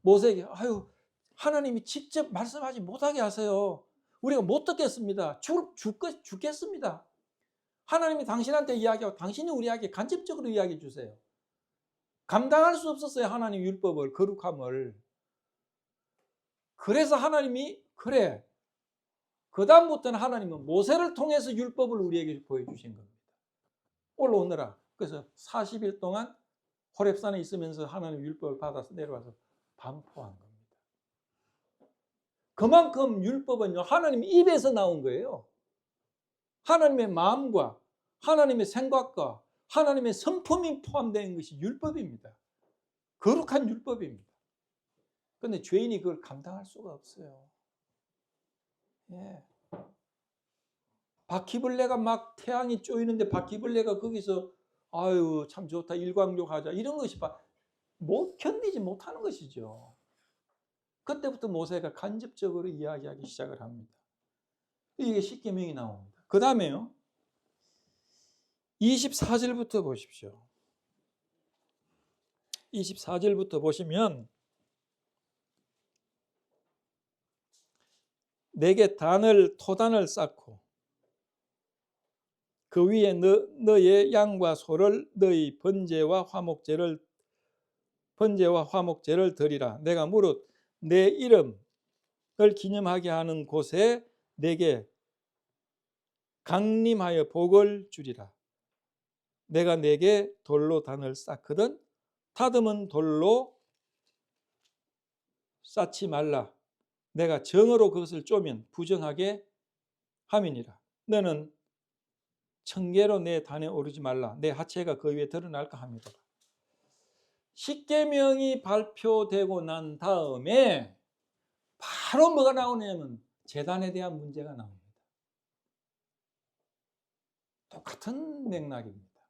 모세에게 하나님이 직접 말씀하지 못하게 하세요. 우리가 못 듣겠습니다. 죽겠습니다. 하나님이 당신한테 이야기하고 당신이 우리에게 간접적으로 이야기해 주세요. 감당할 수 없었어요. 하나님 율법을, 거룩함을. 그래서 하나님이 그래. 그 다음부터는 하나님은 모세를 통해서 율법을 우리에게 보여주신 겁니다. 올라오느라. 그래서 40일 동안 호렙산에 있으면서 하나님 율법을 받아서 내려와서 반포한 겁니다. 그만큼 율법은요, 하나님 입에서 나온 거예요. 하나님의 마음과 하나님의 생각과 하나님의 성품이 포함된 것이 율법입니다. 거룩한 율법입니다. 그런데 죄인이 그걸 감당할 수가 없어요. 예. 바퀴벌레가 막 태양이 쪼이는데 바퀴벌레가 거기서 아유 참 좋다 일광욕 하자 이런 것이 못 견디지 못하는 것이죠. 그때부터 모세가 간접적으로 이야기하기 시작을 합니다. 이게 십계명이 나옵니다. 그 다음에요. 24절부터 보십시오. 24절부터 보시면 내게 토단을 쌓고 그 위에 너의 양과 소를 너희 번제와 화목제를 드리라. 내가 무릇 내 이름을 기념하게 하는 곳에 내게 강림하여 복을 주리라. 내가 내게 돌로 단을 쌓거든 다듬은 돌로 쌓지 말라. 내가 정으로 그것을 쪼면 부정하게 함이니라. 너는 청계로 내 단에 오르지 말라. 내 하체가 그 위에 드러날까 함이라. 십계명이 발표되고 난 다음에 바로 뭐가 나오냐면 제단에 대한 문제가 나옵니다. 똑같은 맥락입니다.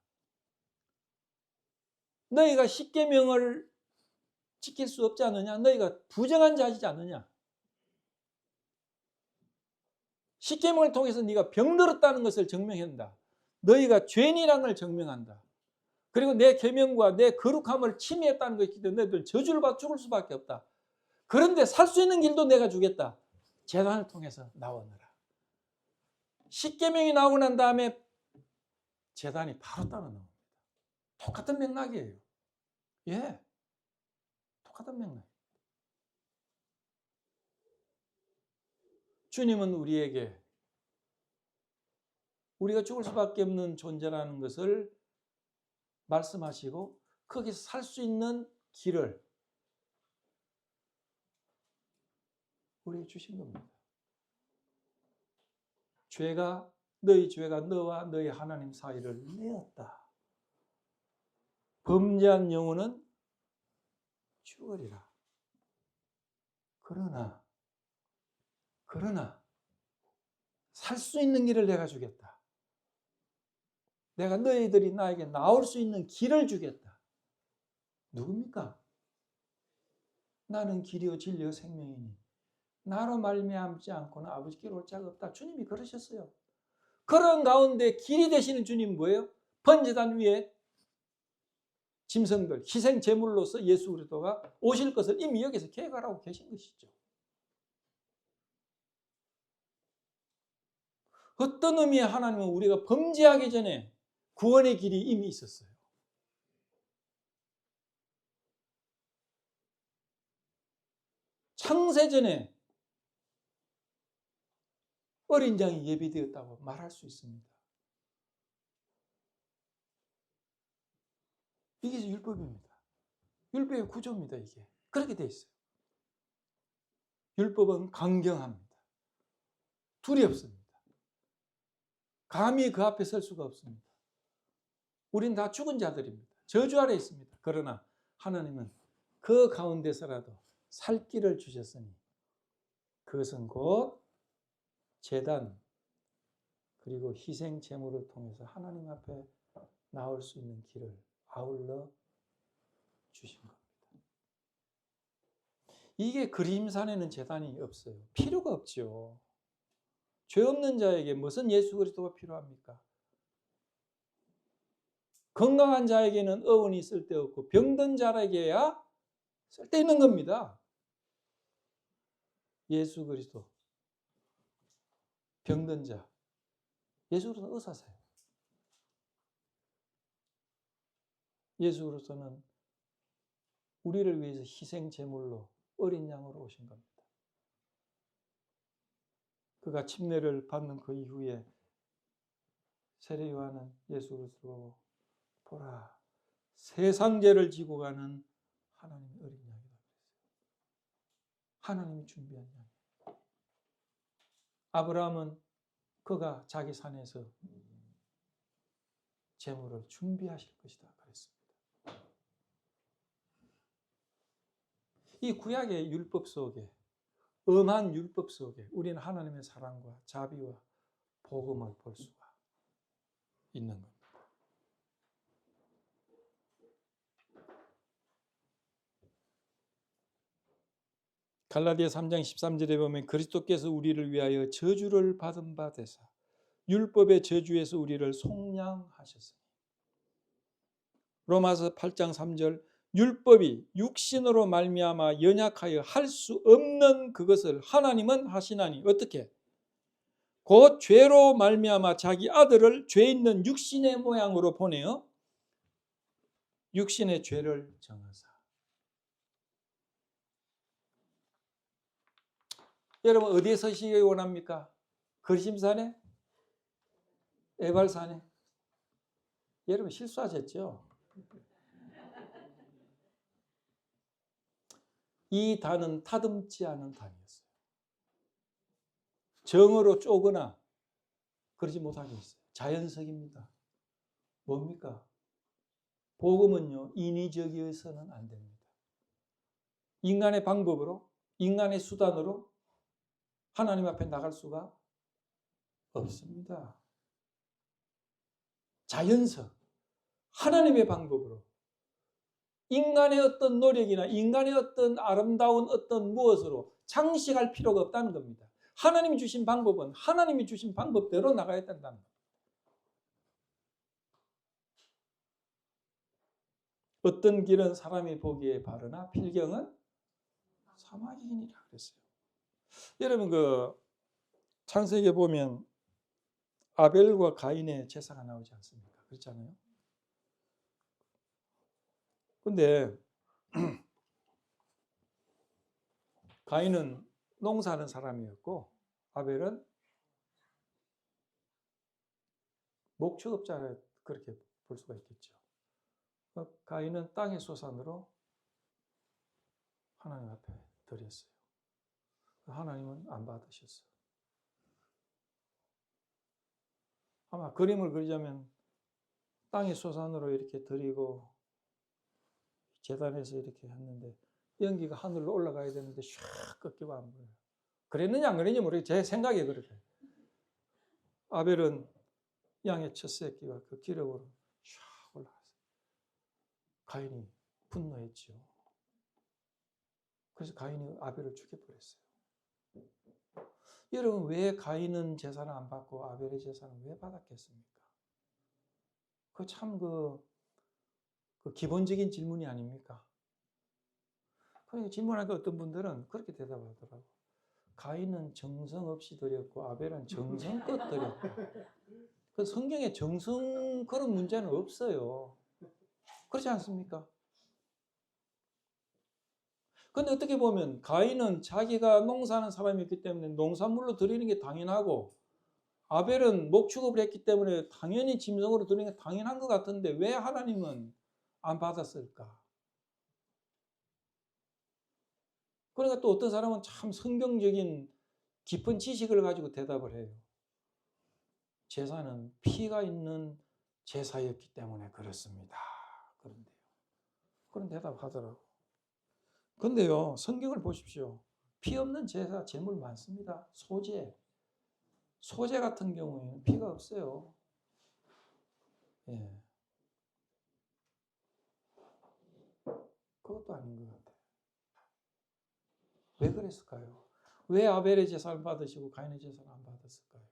너희가 십계명을 지킬 수 없지 않느냐? 너희가 부정한 자이지 않느냐? 십계명을 통해서 네가 병들었다는 것을 증명한다. 너희가 죄인이라는 걸 증명한다. 그리고 내 계명과 내 거룩함을 침해했다는 것이기 때문에 너희들 저주를 받아 죽을 수밖에 없다. 그런데 살 수 있는 길도 내가 주겠다. 제단을 통해서 나오느라. 십계명이 나오고 난 다음에 제단이 바로 따라 나옵니다. 똑같은 맥락이에요. 예, 똑같은 맥락. 주님은 우리에게 우리가 죽을 수밖에 없는 존재라는 것을 말씀하시고 거기서 살 수 있는 길을 우리에게 주신 겁니다. 너희 죄가 너와 너희 하나님 사이를 내었다. 범죄한 영혼은 죽으리라. 그러나 살 수 있는 길을 내가 주겠다. 내가 너희들이 나에게 나올 수 있는 길을 주겠다. 누굽니까? 나는 길이요 진리요 생명이니 나로 말미암지 않고는 아버지께로 올 자가 없다. 주님이 그러셨어요. 그런 가운데 길이 되시는 주님 뭐예요? 번제단 위에 짐승들, 희생 제물로서 예수 그리스도가 오실 것을 이미 여기서 계획하고 계신 것이죠. 어떤 의미의 하나님은 우리가 범죄하기 전에 구원의 길이 이미 있었어요. 창세전에 어린 양이 예비되었다고 말할 수 있습니다. 이게 율법입니다. 율법의 구조입니다. 이게 그렇게 돼 있어요. 율법은 강경합니다. 두렵습니다. 감히 그 앞에 설 수가 없습니다. 우린 다 죽은 자들입니다. 저주 아래 있습니다. 그러나 하나님은 그 가운데서라도 살 길을 주셨으니 그것은 곧 제단 그리고 희생 제물을 통해서 하나님 앞에 나올 수 있는 길을 아울러 주신 겁니다. 이게 그림산에는 제단이 없어요. 필요가 없죠. 죄 없는 자에게 무슨 예수 그리스도가 필요합니까? 건강한 자에게는 어원이 쓸데없고 병든 자에게야 쓸데있는 겁니다. 예수 그리스도 병든 자 예수 그리스도는 의사세요. 예수 그리스도는 우리를 위해서 희생 제물로 어린 양으로 오신 겁니다. 그가 침례를 받는 그 이후에 세례 요한은 예수 그리스도로 보라 세상 죄를 지고 가는 하나님의 어린 양이다. 하나님이 준비한 양. 아브라함은 그가 자기 산에서 제물을 준비하실 것이다 그랬습니다. 이 구약의 율법 속에 엄한 율법 속에 우리는 하나님의 사랑과 자비와 복음을 볼 수가 있는 겁니다. 갈라디아 3장 13절에 보면 그리스도께서 우리를 위하여 저주를 받은 바 되사 율법의 저주에서 우리를 속량하셨으니 로마서 8장 3절 율법이 육신으로 말미암아 연약하여 할 수 없는 그것을 하나님은 하시나니 어떻게? 곧 죄로 말미암아 자기 아들을 죄 있는 육신의 모양으로 보내어 육신의 죄를 정하사. 여러분 어디에 서시기 원합니까? 걸심산에? 에발산에? 여러분 실수하셨죠? 이 단은 타듬지 않은 단이었어요. 정으로 쪼거나 그러지 못하게 했어요. 자연석입니다. 뭡니까? 복음은요 인위적이어서는 안 됩니다. 인간의 방법으로 인간의 수단으로 하나님 앞에 나갈 수가 없습니다. 자연석 하나님의 방법으로 인간의 어떤 노력이나 인간의 어떤 아름다운 어떤 무엇으로 장식할 필요가 없다는 겁니다. 하나님이 주신 방법은 하나님이 주신 방법대로 나가야 된다는 겁니다. 어떤 길은 사람이 보기에 바르나 필경은 사마귀이니라 그랬어요. 여러분 그 창세기에 보면 아벨과 가인의 제사가 나오지 않습니까? 그렇잖아요. 근데 가인은 농사하는 사람이었고 아벨은 목축업자 그렇게 볼 수가 있겠죠. 가인은 땅의 소산으로 하나님 앞에 드렸어요. 하나님은 안 받으셨어요. 아마 그림을 그리자면 땅의 소산으로 이렇게 드리고 제단에서 이렇게 했는데 연기가 하늘로 올라가야 되는데 샥 꺾이고 안 보여요. 그랬느냐 안 그랬는지 모르겠어요. 제 생각에 그렇게. 아벨은 양의 첫 새끼가 그 기력으로 샥 올라갔어요. 가인이 분노했죠. 그래서 가인이 아벨을 죽여버렸어요. 여러분 왜 가인은 제사를 안 받고 아벨의 제사는 왜 받았겠습니까? 그 참 그 기본적인 질문이 아닙니까? 그러니까 질문하니까 어떤 분들은 그렇게 대답하더라고. 가인은 정성 없이 드렸고 아벨은 정성껏 드렸다. 그 성경에 정성 그런 문제는 없어요. 그렇지 않습니까? 근데 어떻게 보면 가인은 자기가 농사하는 사람이었기 때문에 농산물로 드리는 게 당연하고 아벨은 목축업을 했기 때문에 당연히 짐승으로 드리는 게 당연한 것 같은데 왜 하나님은 안 받았을까? 그러니까 또 어떤 사람은 참 성경적인 깊은 지식을 가지고 대답을 해요. 제사는 피가 있는 제사였기 때문에 그렇습니다. 그런데요. 그런 대답하더라고. 근데요, 성경을 보십시오. 피 없는 제사, 제물 많습니다. 소제 같은 경우에는 피가 없어요. 예. 그것도 아닌 것 같아요. 왜 그랬을까요? 왜 아벨의 제사를 받으시고 가인의 제사를 안 받았을까요?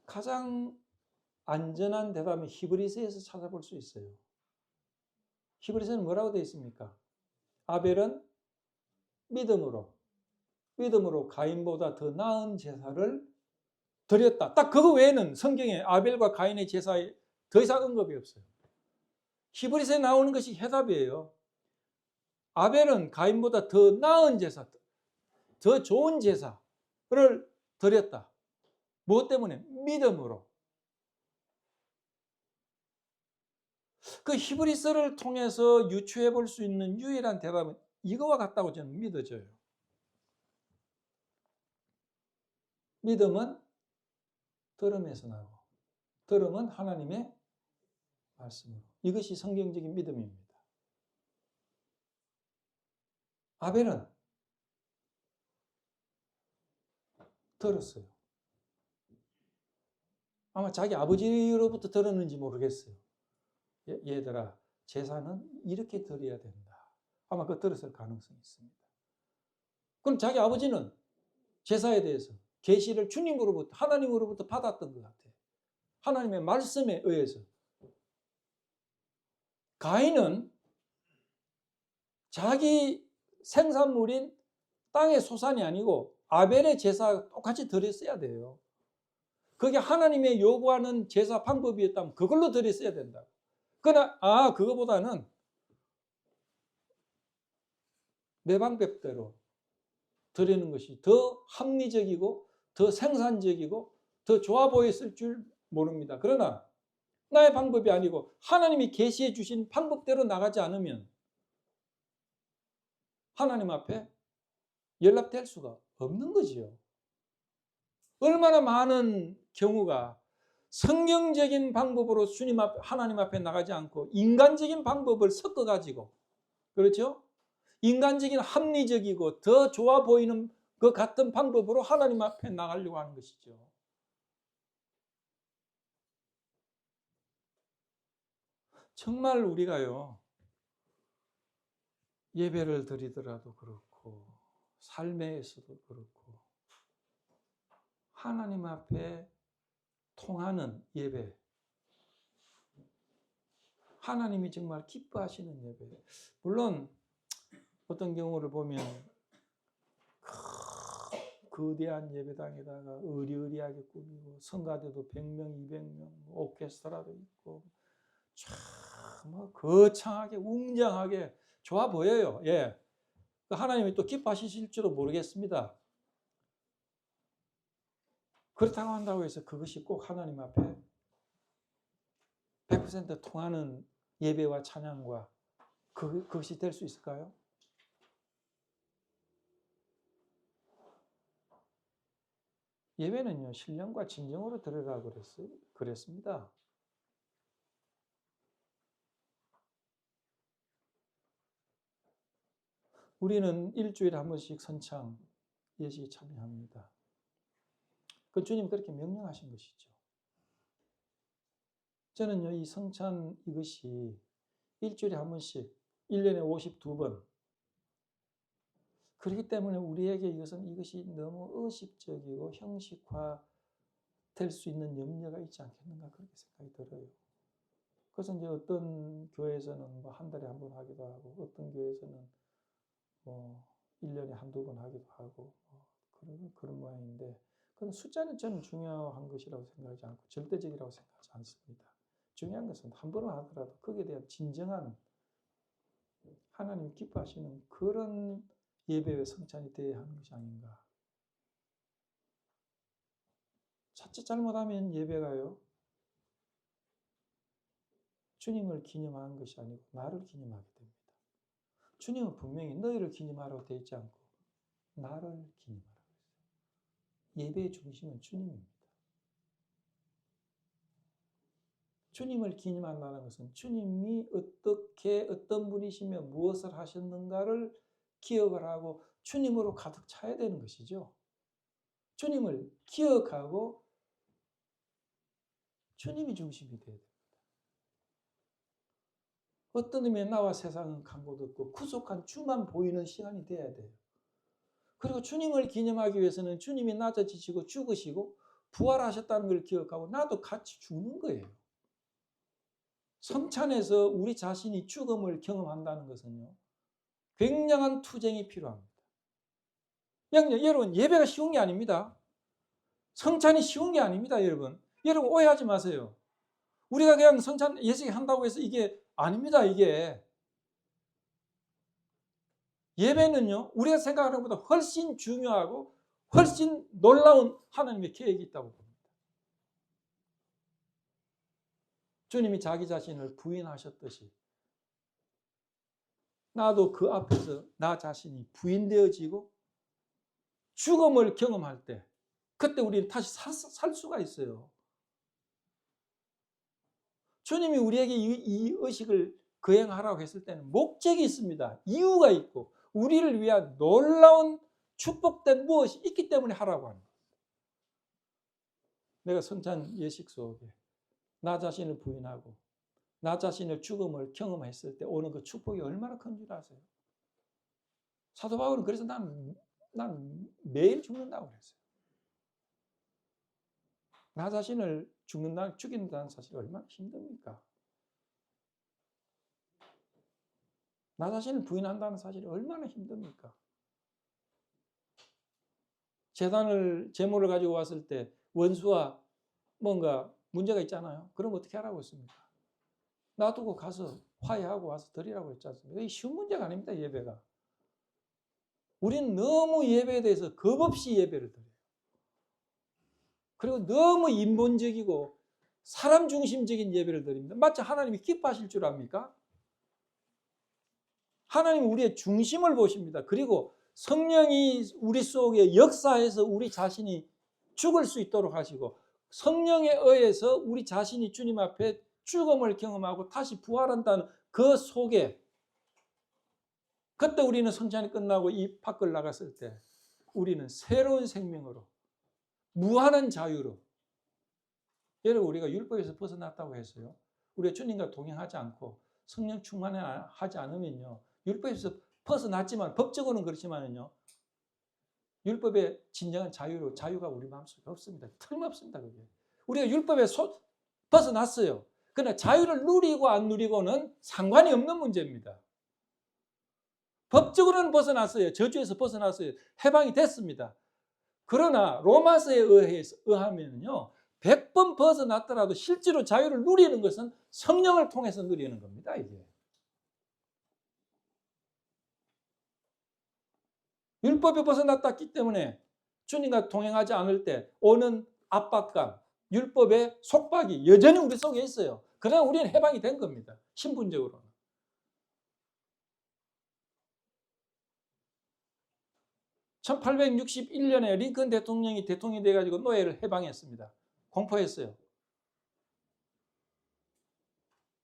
가장 안전한 대답은 히브리서에서 찾아볼 수 있어요. 히브리서는 뭐라고 되어 있습니까? 아벨은 믿음으로 가인보다 더 나은 제사를 드렸다. 딱 그거 외에는 성경에 아벨과 가인의 제사에 더 이상 언급이 없어요. 히브리서에 나오는 것이 해답이에요. 아벨은 가인보다 더 나은 제사, 더 좋은 제사를 드렸다. 무엇 때문에? 믿음으로. 그 히브리서를 통해서 유추해 볼 수 있는 유일한 대답은 이거와 같다고 저는 믿어져요. 믿음은 들음에서 나고 들음은 하나님의 말씀으로. 이것이 성경적인 믿음입니다. 아벨은 들었어요. 아마 자기 아버지로부터 들었는지 모르겠어요. 얘들아, 제사는 이렇게 드려야 된다. 아마 그거 들었을 가능성이 있습니다. 그럼 자기 아버지는 제사에 대해서 계시를 주님으로부터, 하나님으로부터 받았던 것 같아요. 하나님의 말씀에 의해서. 가인은 자기 생산물인 땅의 소산이 아니고 아벨의 제사 똑같이 드렸어야 돼요. 그게 하나님의 요구하는 제사 방법이었다면 그걸로 드렸어야 된다. 그러나 그거보다는 내 방법대로 드리는 것이 더 합리적이고 더 생산적이고 더 좋아 보였을 줄 모릅니다. 그러나 나의 방법이 아니고 하나님이 계시해 주신 방법대로 나가지 않으면 하나님 앞에 연락될 수가 없는 거지요. 얼마나 많은 경우가 성경적인 방법으로 하나님 앞에 나가지 않고 인간적인 방법을 섞어가지고, 그렇죠? 인간적인 합리적이고 더 좋아 보이는 그 같은 방법으로 하나님 앞에 나가려고 하는 것이죠. 정말 우리가요, 예배를 드리더라도 그렇고 삶에서도 그렇고 하나님 앞에 통하는 예배, 하나님이 정말 기뻐하시는 예배. 물론 어떤 경우를 보면 거대한 예배당에다가 의리의리하게 꾸미고 성가대도 100명, 200명, 오케스트라도 있고 참 거창하게 웅장하게 좋아 보여요. 예, 하나님이 또 기뻐하실지도 모르겠습니다. 그렇다고 한다고 해서 그것이 꼭 하나님 앞에 100% 통하는 예배와 찬양과 그것이 될 수 있을까요? 예배는요, 신령과 진정으로 드리라고 그랬습니다. 우리는 일주일에 한 번씩 선창 예식에 참여합니다. 그 주님 그렇게 명령하신 것이죠. 저는요, 이 성찬 이것이 일주일에 한 번씩 1년에 52번 그렇기 때문에 우리에게 이것이 너무 의식적이고 형식화 될 수 있는 염려가 있지 않겠는가 그렇게 생각이 들어요. 그래서 이제 어떤 교회에서는 뭐 한 달에 한 번 하기도 하고 어떤 교회에서는 뭐 1년에 한두 번 하기도 하고 그런 모양인데 그건 숫자는 저는 중요한 것이라고 생각하지 않고 절대적이라고 생각하지 않습니다. 중요한 것은 한 번을 하더라도 거기에 대한 진정한 하나님이 기뻐하시는 그런 예배의 성찬이 되어야 하는 것이 아닌가. 자칫 잘못하면 예배가요. 주님을 기념하는 것이 아니고 나를 기념하게 됩니다. 주님은 분명히 너희를 기념하라고 되어 있지 않고 나를 기념하라고 했어요. 예배의 중심은 주님입니다. 주님을 기념한다는 것은 주님이 어떻게 어떤 분이시며 무엇을 하셨는가를 기억을 하고 주님으로 가득 차야 되는 것이죠. 주님을 기억하고 주님이 중심이 되어야 됩니다. 어떤 의미에 나와 세상은 간 곳 없고 구속한 주만 보이는 시간이 되어야 돼요. 그리고 주님을 기념하기 위해서는 주님이 낮아지시고 죽으시고 부활하셨다는 걸 기억하고 나도 같이 죽는 거예요. 성찬에서 우리 자신이 죽음을 경험한다는 것은요. 굉장한 투쟁이 필요합니다. 여러분 예배가 쉬운 게 아닙니다. 성찬이 쉬운 게 아닙니다. 여러분 오해하지 마세요. 우리가 그냥 성찬 예식 한다고 해서 이게 아닙니다. 이게 예배는요 우리가 생각하는 것보다 훨씬 중요하고 훨씬 놀라운 하나님의 계획이 있다고 봅니다. 주님이 자기 자신을 부인하셨듯이 나도 그 앞에서 나 자신이 부인되어지고 죽음을 경험할 때 그때 우리는 다시 살 수가 있어요. 주님이 우리에게 이 의식을 거행하라고 했을 때는 목적이 있습니다. 이유가 있고 우리를 위한 놀라운 축복된 무엇이 있기 때문에 하라고 하는 거예요. 내가 성찬 예식 속에 나 자신을 부인하고 나 자신의 죽음을 경험했을 때 오는 그 축복이 얼마나 큰 줄 아세요? 사도 바울은 그래서 난 매일 죽는다고 그랬어요. 나 자신을 죽인다는 사실이 얼마나 힘듭니까? 나 자신을 부인한다는 사실이 얼마나 힘듭니까? 제물을 가지고 왔을 때 원수와 뭔가 문제가 있잖아요. 그럼 어떻게 하라고 했습니까? 놔두고 가서 화해하고 와서 드리라고 했지 않습니까? 이게 쉬운 문제가 아닙니다. 예배가. 우리는 너무 예배에 대해서 겁없이 예배를 드려요. 그리고 너무 인본적이고 사람 중심적인 예배를 드립니다. 마치 하나님이 기뻐하실 줄 압니까? 하나님은 우리의 중심을 보십니다. 그리고 성령이 우리 속에 역사해서 우리 자신이 죽을 수 있도록 하시고 성령에 의해서 우리 자신이 주님 앞에 죽음을 경험하고 다시 부활한다는 그 속에 그때 우리는 성찬이 끝나고 이 밖을 나갔을 때 우리는 새로운 생명으로 무한한 자유로 여러분 우리가 율법에서 벗어났다고 했어요. 우리가 주님과 동행하지 않고 성령 충만하지 않으면요. 율법에서 벗어났지만 법적으로는 그렇지만요. 율법의 진정한 자유가 우리 마음속에 없습니다. 틀림없습니다. 그게. 우리가 율법에 벗어났어요. 그러나 자유를 누리고 안 누리고는 상관이 없는 문제입니다. 법적으로는 벗어났어요. 저주에서 벗어났어요. 해방이 됐습니다. 그러나 로마서에 의하면요. 100번 벗어났더라도 실제로 자유를 누리는 것은 성령을 통해서 누리는 겁니다. 이게. 율법에 벗어났기 때문에 주님과 동행하지 않을 때 오는 압박감, 율법의 속박이 여전히 우리 속에 있어요. 그러나 우리는 해방이 된 겁니다. 신분적으로는. 1861년에 링컨 대통령이 대통령이 돼가지고 노예를 해방했습니다. 공포했어요.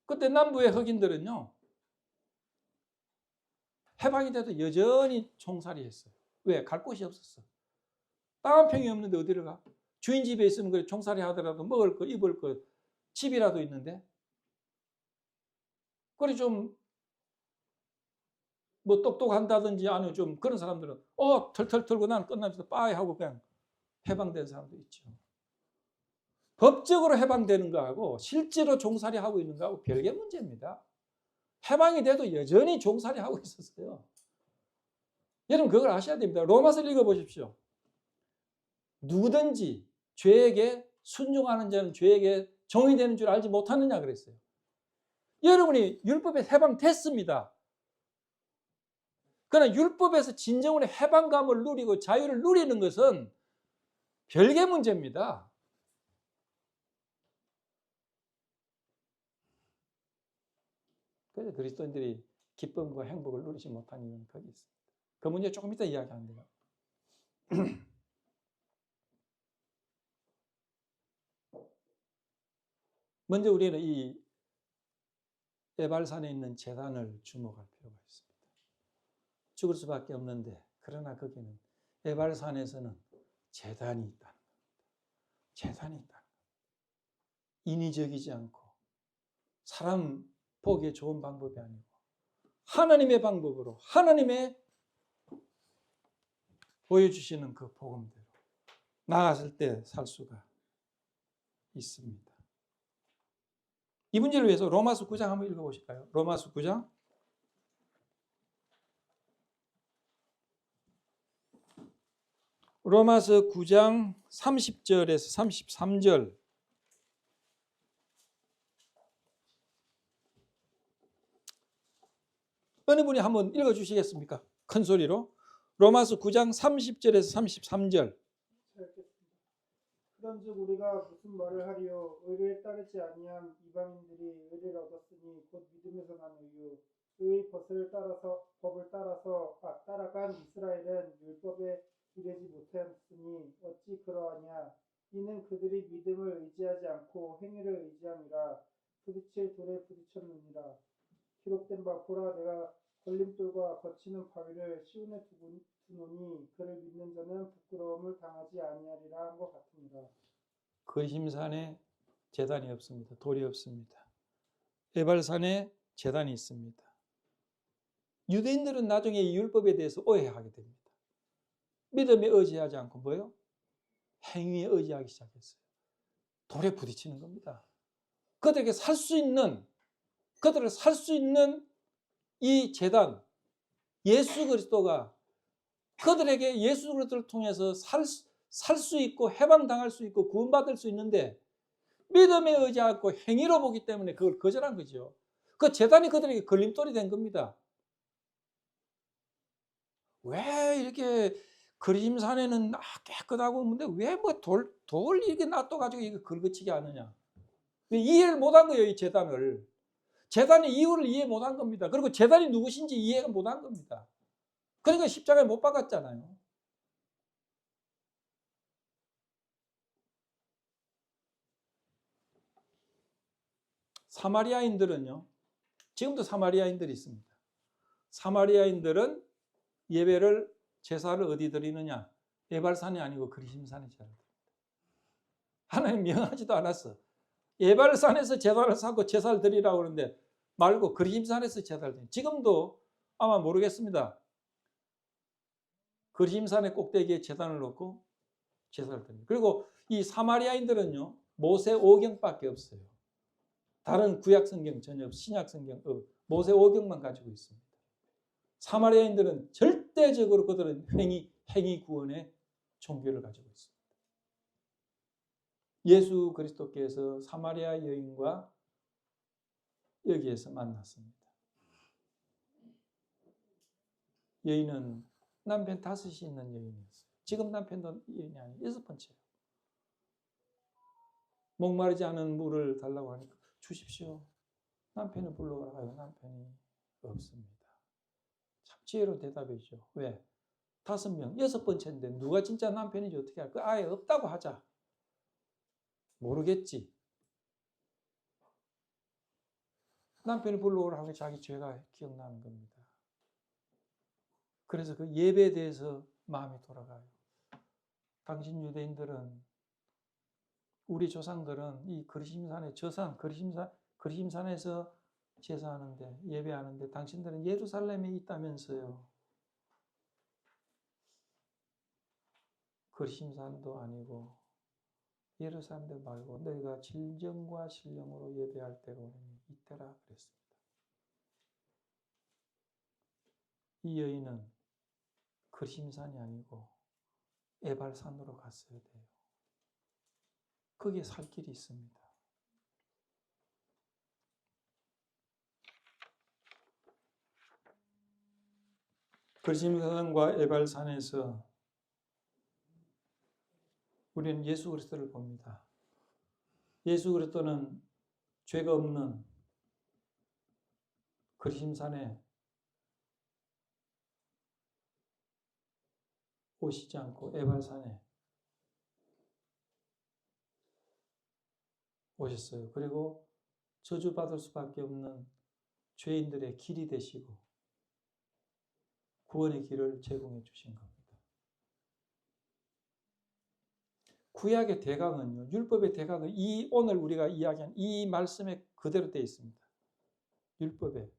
그때 남부의 흑인들은요, 해방이 돼도 여전히 총살이 했어요. 왜? 갈 곳이 없었어. 땅 한 평이 없는데 어디를 가? 주인 집에 있으면 그래 총살이 하더라도 먹을 거, 입을 거, 집이라도 있는데. 그래 좀 뭐 똑똑한다든지 아니면 좀 그런 사람들은 털털 털고 나는 끝나면서 빠이 하고 그냥 해방된 사람도 있죠. 법적으로 해방되는 거하고 실제로 종살이 하고 있는 거하고 별개 문제입니다. 해방이 돼도 여전히 종살이 하고 있었어요. 여러분 그걸 아셔야 됩니다. 로마서를 읽어보십시오. 누구든지 죄에게 순종하는 자는 죄에게 종이 되는 줄 알지 못하느냐 그랬어요. 여러분이 율법에 해방됐습니다. 그러나 율법에서 진정으로 해방감을 누리고 자유를 누리는 것은 별개 문제입니다. 그래서 그리스도인들이 기쁨과 행복을 누리지 못한 이유는 거기 있습니다. 그 문제 조금 이따 이야기합니다. 먼저 우리는 이 에발산에 있는 제단을 주목할 필요가 있습니다. 죽을 수밖에 없는데 그러나 거기는 에발산에서는 제단이 있다는 겁니다. 제단이 있다. 인위적이지 않고 사람 보기에 좋은 방법이 아니고 하나님의 방법으로 하나님의 보여주시는 그 복음대로 나갔을 때 살 수가 있습니다. 이 문제를 위해서 로마서 9장 한번 읽어보실까요? 로마서 9장 로마서 9장 30절에서 33절 어느 분이 한번 읽어주시겠습니까? 큰 소리로 로마서 9장 30절에서 33절 그런즉 우리가 무슨 말을 하리요 의를 따르지 아니한 이방인들이 의를 얻었으니 곧 믿음에서 난 의요 의의 법을 따라간 이스라엘은 율법에 이르지 못하였으니 어찌 그러하냐 이는 그들이 믿음을 의지하지 않고 행위를 의지함이라 부딪힐 돌에 부딪혔느니라 기록된 바 보라 내가 걸림돌과 거치는 바위를 시온에 두노니 그를 믿는 자는 부끄러움을 당하지 아니하리라 한 것 같으니라. 거심산에 제단이 없습니다. 돌이 없습니다. 에발산에 제단이 있습니다. 유대인들은 나중에 이 율법에 대해서 오해하게 됩니다. 믿음에 의지하지 않고 뭐예요? 행위에 의지하기 시작했어요. 돌에 부딪히는 겁니다. 그들을 살 수 있는 이 제단, 예수 그리스도가 그들에게 예수 그리스도를 통해서 살 수 있고 해방당할 수 있고 구원받을 수 있는데 믿음에 의지하고 행위로 보기 때문에 그걸 거절한 거죠. 그 제단이 그들에게 걸림돌이 된 겁니다. 왜 이렇게 그림산에는 깨끗하고 근데 왜 뭐 돌 이렇게 놔둬가지고 이거 긁어치게 하느냐? 왜 이해를 못한 거예요, 이 제단을. 제단의 이유를 이해 못한 겁니다. 그리고 제단이 누구신지 이해가 못한 겁니다. 그러니까 십자가에 못 박았잖아요. 사마리아인들은요, 지금도 사마리아인들이 있습니다. 사마리아인들은 예배를 제사를 어디 드리느냐? 에발산이 아니고 그리심산에 제사를 드립니다. 하나님 명하지도 않았어. 에발산에서 제사를 사고 제사를 드리라고 그러는데 말고 그리심산에서 제사를 드립니다. 지금도 아마 모르겠습니다. 그리심산의 꼭대기에 제단을 놓고 제사를 드립니다. 그리고 이 사마리아인들은요, 모세 오경밖에 없어요. 다른 구약 성경 전혀 신약 성경 모세 오경만 가지고 있습니다. 사마리아인들은 절대적으로 그들은 행위 구원의 종교를 가지고 있습니다. 예수 그리스도께서 사마리아 여인과 여기에서 만났습니다. 여인은 남편 5이 있는 여인이었어요. 지금 남편도 여인이 아니에요. 6번째예요. 목마르지 않은 물을 달라고 하니까 주십시오. 남편을 불러가라고 남편이 없습니다. 참 지혜로 대답이죠. 왜? 5명, 6번째인데 누가 진짜 남편인지 어떻게 할까? 아예 없다고 하자. 모르겠지. 남편이 불러오라 하면 자기 죄가 기억나는 겁니다. 그래서 그 예배에 대해서 마음이 돌아가요. 당신 유대인들은, 우리 조상들은 이 그리심산의 저산, 그리심산에서 제사하는데, 예배하는데 당신들은 예루살렘에 있다면서요. 그리심산도 아니고 예루살렘도 말고 너희가 진정과 신령으로 예배할 때가 오니 이때라 그랬습니다. 이 여인은 그리심산이 아니고 에발산으로 갔어야 돼요. 거기에 살 길이 있습니다. 그리심산과 에발산에서 우리는 예수 그리스도를 봅니다. 예수 그리스도는 죄가 없는 그리심산에 오시지 않고 에발산에 오셨어요. 그리고 저주받을 수밖에 없는 죄인들의 길이 되시고 구원의 길을 제공해 주신 겁니다. 구약의 대강은요, 율법의 대강은 이 오늘 우리가 이야기한 이 말씀에 그대로 되어 있습니다. 율법에.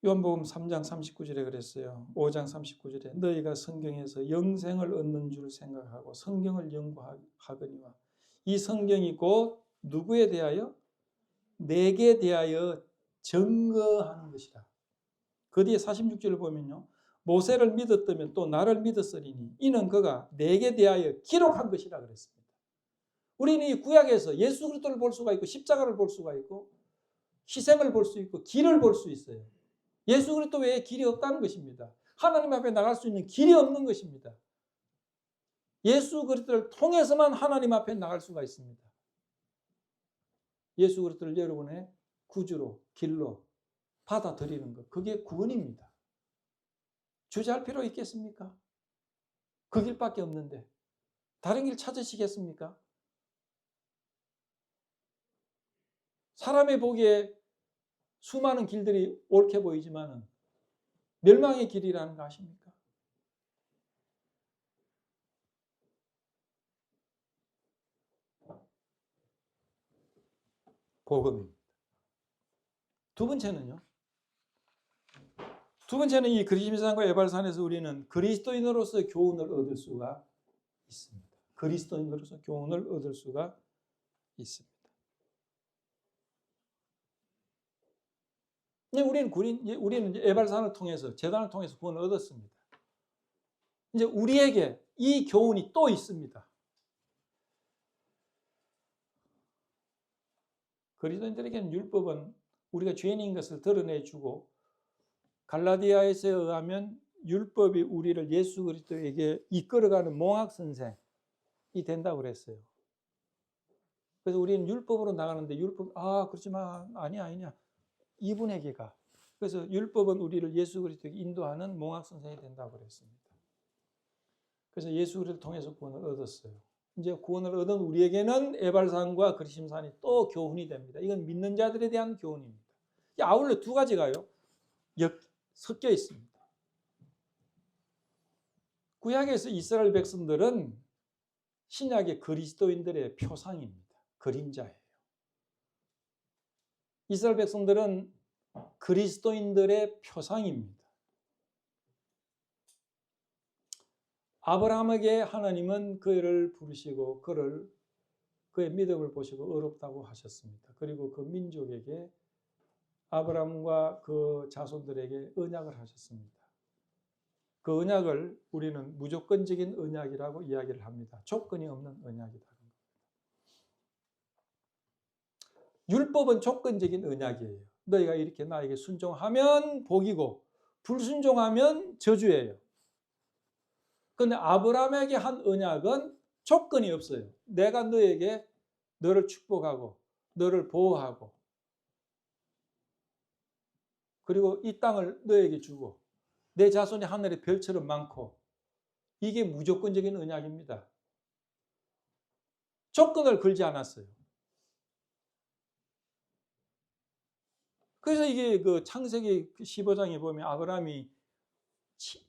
요한복음 3장 39절에 그랬어요. 5장 39절에 너희가 성경에서 영생을 얻는 줄 생각하고 성경을 연구하거니와 이 성경이 곧 누구에 대하여? 내게 대하여 증거하는 것이다. 그 뒤에 46절을 보면요. 모세를 믿었다면 또 나를 믿었으리니 이는 그가 내게 대하여 기록한 것이라 그랬습니다. 우리는 이 구약에서 예수 그리스도를 볼 수가 있고 십자가를 볼 수가 있고 희생을 볼 수 있고 길을 볼 수 있어요. 예수 그리스도 외에 길이 없다는 것입니다. 하나님 앞에 나갈 수 있는 길이 없는 것입니다. 예수 그리스도를 통해서만 하나님 앞에 나갈 수가 있습니다. 예수 그리스도를 여러분의 구주로, 길로 받아들이는 것, 그게 구원입니다. 주저할 필요 있겠습니까? 그 길밖에 없는데 다른 길 찾으시겠습니까? 사람의 보기에 수많은 길들이 옳게 보이지만 멸망의 길이라는 거 아십니까? 복음입니다. 두 번째는 이 그리심산과 에발산에서 우리는 그리스도인으로서 교훈을 얻을 수가 있습니다. 그리스도인으로서 교훈을 얻을 수가 있습니다. 우리는 이제 에발산을 통해서, 제단을 통해서 구원을 얻었습니다. 이제 우리에게 이 교훈이 또 있습니다. 그리스도인들에게는 율법은 우리가 죄인인 것을 드러내주고, 갈라디아에서에 의하면 율법이 우리를 예수 그리스도에게 이끌어가는 몽학선생이 된다고 그랬어요. 그래서 우리는 율법으로 나가는데 그렇지만 아니냐. 이분에게 가. 그래서 율법은 우리를 예수 그리스도에게 인도하는 몽학선생이 된다고 그랬습니다. 그래서 예수 그리스도를 통해서 구원을 얻었어요. 이제 구원을 얻은 우리에게는 에발산과 그리심산이 또 교훈이 됩니다. 이건 믿는 자들에 대한 교훈입니다. 아울러 두 가지가요, 섞여 있습니다. 구약에서 이스라엘 백성들은 신약의 그리스도인들의 표상입니다. 그림자예요. 이스라엘 백성들은 그리스도인들의 표상입니다. 아브라함에게 하나님은 그를 부르시고 그의 믿음을 보시고 의롭다고 하셨습니다. 그리고 그 민족에게 아브라함과 그 자손들에게 언약을 하셨습니다. 그 언약을 우리는 무조건적인 언약이라고 이야기를 합니다. 조건이 없는 언약이다. 율법은 조건적인 언약이에요. 너희가 이렇게 나에게 순종하면 복이고 불순종하면 저주예요. 그런데 아브라함에게 한 언약은 조건이 없어요. 내가 너를 축복하고 너를 보호하고 그리고 이 땅을 너에게 주고 내 자손이 하늘의 별처럼 많고 이게 무조건적인 언약입니다. 조건을 걸지 않았어요. 그래서 이게 그 창세기 15장에 보면 아브라함이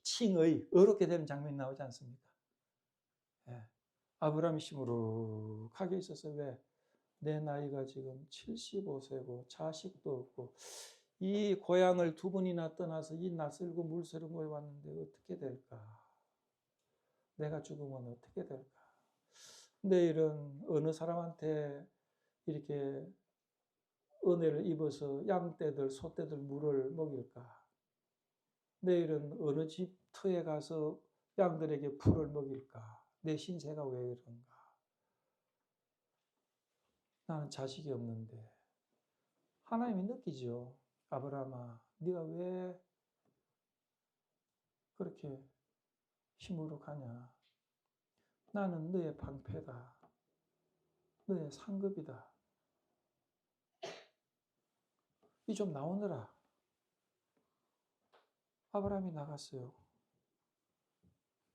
칭의, 어렵게 되는 장면이 나오지 않습니까? 예. 아브라함이 시무룩하게 있어서 왜? 내 나이가 지금 75세고 자식도 없고 이 고향을 두 번이나 떠나서 이 낯설고 물새로운 곳에 왔는데 어떻게 될까? 내가 죽으면 어떻게 될까? 근데 이런 어느 사람한테 이렇게 은혜를 입어서 양떼들, 소떼들 물을 먹일까? 내일은 어느 집 터에 가서 양들에게 풀을 먹일까? 내 신세가 왜 이런가? 나는 자식이 없는데. 하나님이 느끼죠. 아브라함아, 네가 왜 그렇게 시무룩하냐? 나는 너의 방패다. 너의 상급이다. 이 좀 나오느라. 아브라함이 나갔어요.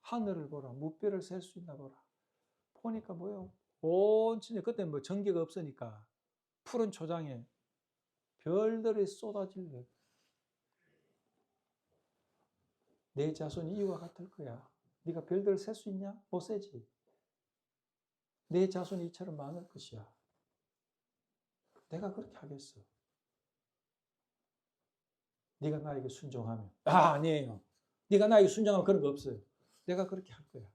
하늘을 보라. 무뼈를 셀 수 있나 보라. 보니까 뭐요? 온천에 그때 뭐 전기가 없으니까 푸른 초장에 별들이 쏟아질래. 내 자손이 이와 같을 거야. 네가 별들을 셀 수 있냐? 못 세지. 내 자손이 이처럼 많을 것이야. 내가 그렇게 하겠어. 네가 나에게 순종하면. 아니에요. 네가 나에게 순종하면 그런 거 없어요. 내가 그렇게 할 거야.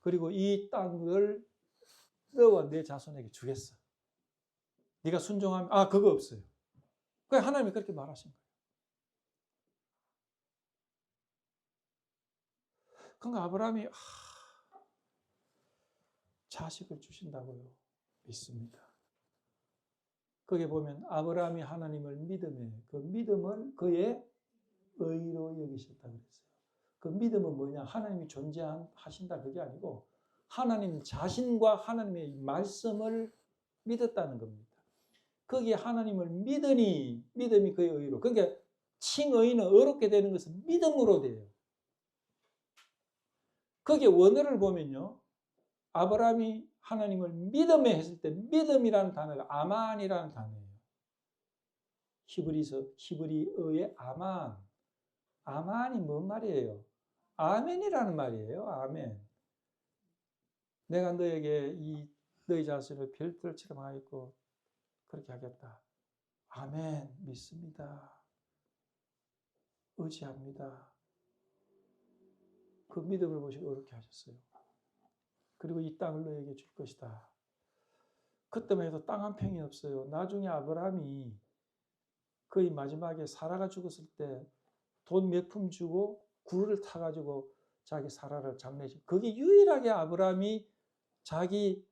그리고 이 땅을 너와 내 자손에게 주겠어. 네가 순종하면 그거 없어요. 그냥 하나님이 그렇게 말하신 거예요. 그러니까 아브라함이 자식을 주신다고요. 믿습니다. 거기에 보면 아브라함이 하나님을 믿음에 그 믿음을 그의 의로 여기셨다 그랬어요. 그 믿음은 뭐냐? 하나님이 존재하신다 그게 아니고 하나님 자신과 하나님의 말씀을 믿었다는 겁니다. 거기에 하나님을 믿으니 믿음이 그의 의로. 그러니까 칭의는 어렵게 되는 것은 믿음으로 돼요. 거기에 원어를 보면요. 아브라함이 하나님을 믿음에 했을 때 믿음이라는 단어가 아만이라는 단어예요. 히브리어의 아만. 아만이 뭔 말이에요? 아멘이라는 말이에요. 아멘. 내가 너에게 너희 자손을 별들처럼 하였고 그렇게 하겠다. 아멘. 믿습니다. 의지합니다. 그 믿음을 보시고 어렵게 하셨어요. 그리고 이 땅을 너에게 줄 것이다. 그때만 해도 땅 한 평이 없어요. 나중에 아브라함이 거의 마지막에 사라가 죽었을 때 돈 몇 푼 주고 구를 타가지고 자기 사라를 장례식. 그게 유일하게 아브라함이 자기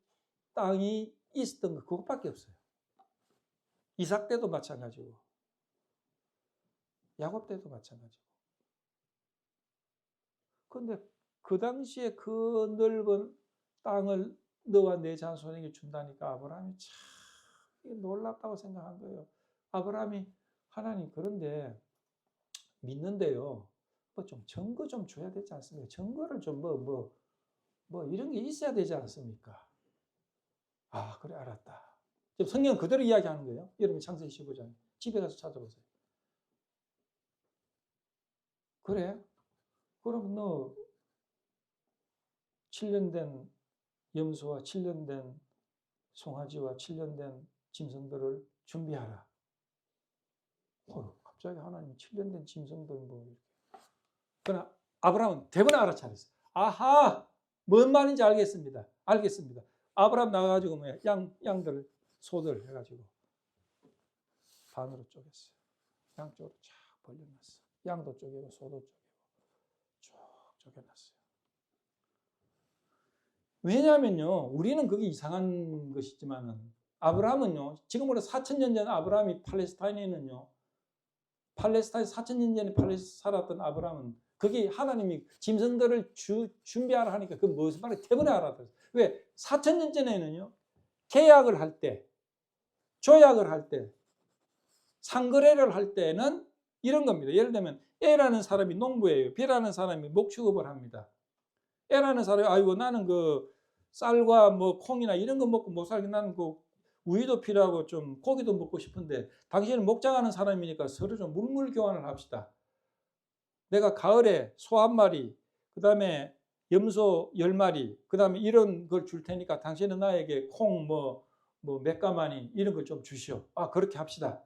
땅이 있었던 거 그것밖에 없어요. 이삭 때도 마찬가지고 야곱 때도 마찬가지고. 그런데 그 당시에 그 넓은 땅을 너와 내 자손에게 준다니까 아브라함이 참 놀랍다고 생각한 거예요. 아브라함이 하나님 그런데 믿는데요. 뭐 좀 증거 좀 줘야 되지 않습니까? 증거를 좀 뭐 이런 게 있어야 되지 않습니까? 그래 알았다. 지금 성경 그대로 이야기하는 거예요. 여러분 창세기 15장 집에 가서 찾아보세요. 그래? 그럼 너 7년 된 염소와 7년 된 송아지와 7년 된 짐승들을 준비하라. 갑자기 하나님 7년 된 짐승들 뭐. 그러나 아브라함은 대번에 알아차렸어요. 아하! 뭔 말인지 알겠습니다. 아브라함 나가가지고 양들, 소들 해가지고 반으로 쪼갰어요. 양쪽으로 쫙 벌려놨어요. 양도 쪼개고 소도 쪼개고 쭉 쪼개놨어요. 왜냐하면요, 우리는 그게 이상한 것이지만은 아브라함은요, 지금으로 4,000년 전 아브라함이 팔레스타인에는요, 팔레스타인 4,000년 전에 살았던 아브라함은 그게 하나님이 짐승들을 준비하라 하니까 그 무슨 말인지 대번에 알아들었어요. 왜? 4,000년 전에는요, 계약을 할 때, 조약을 할 때, 상거래를 할 때는 이런 겁니다. 예를 들면 A라는 사람이 농부예요. B라는 사람이 목축업을 합니다. A라는 사람이 아이고 나는 그 쌀과 뭐 콩이나 이런 거 먹고 못 살게 나는 그 우유도 필요하고 좀 고기도 먹고 싶은데 당신은 목장하는 사람이니까 서로 좀 물물 교환을 합시다. 내가 가을에 소 한 마리, 그 다음에 염소 10마리, 그 다음에 이런 걸 줄 테니까 당신은 나에게 콩 몇 가마니 이런 걸 좀 주시오. 아, 그렇게 합시다.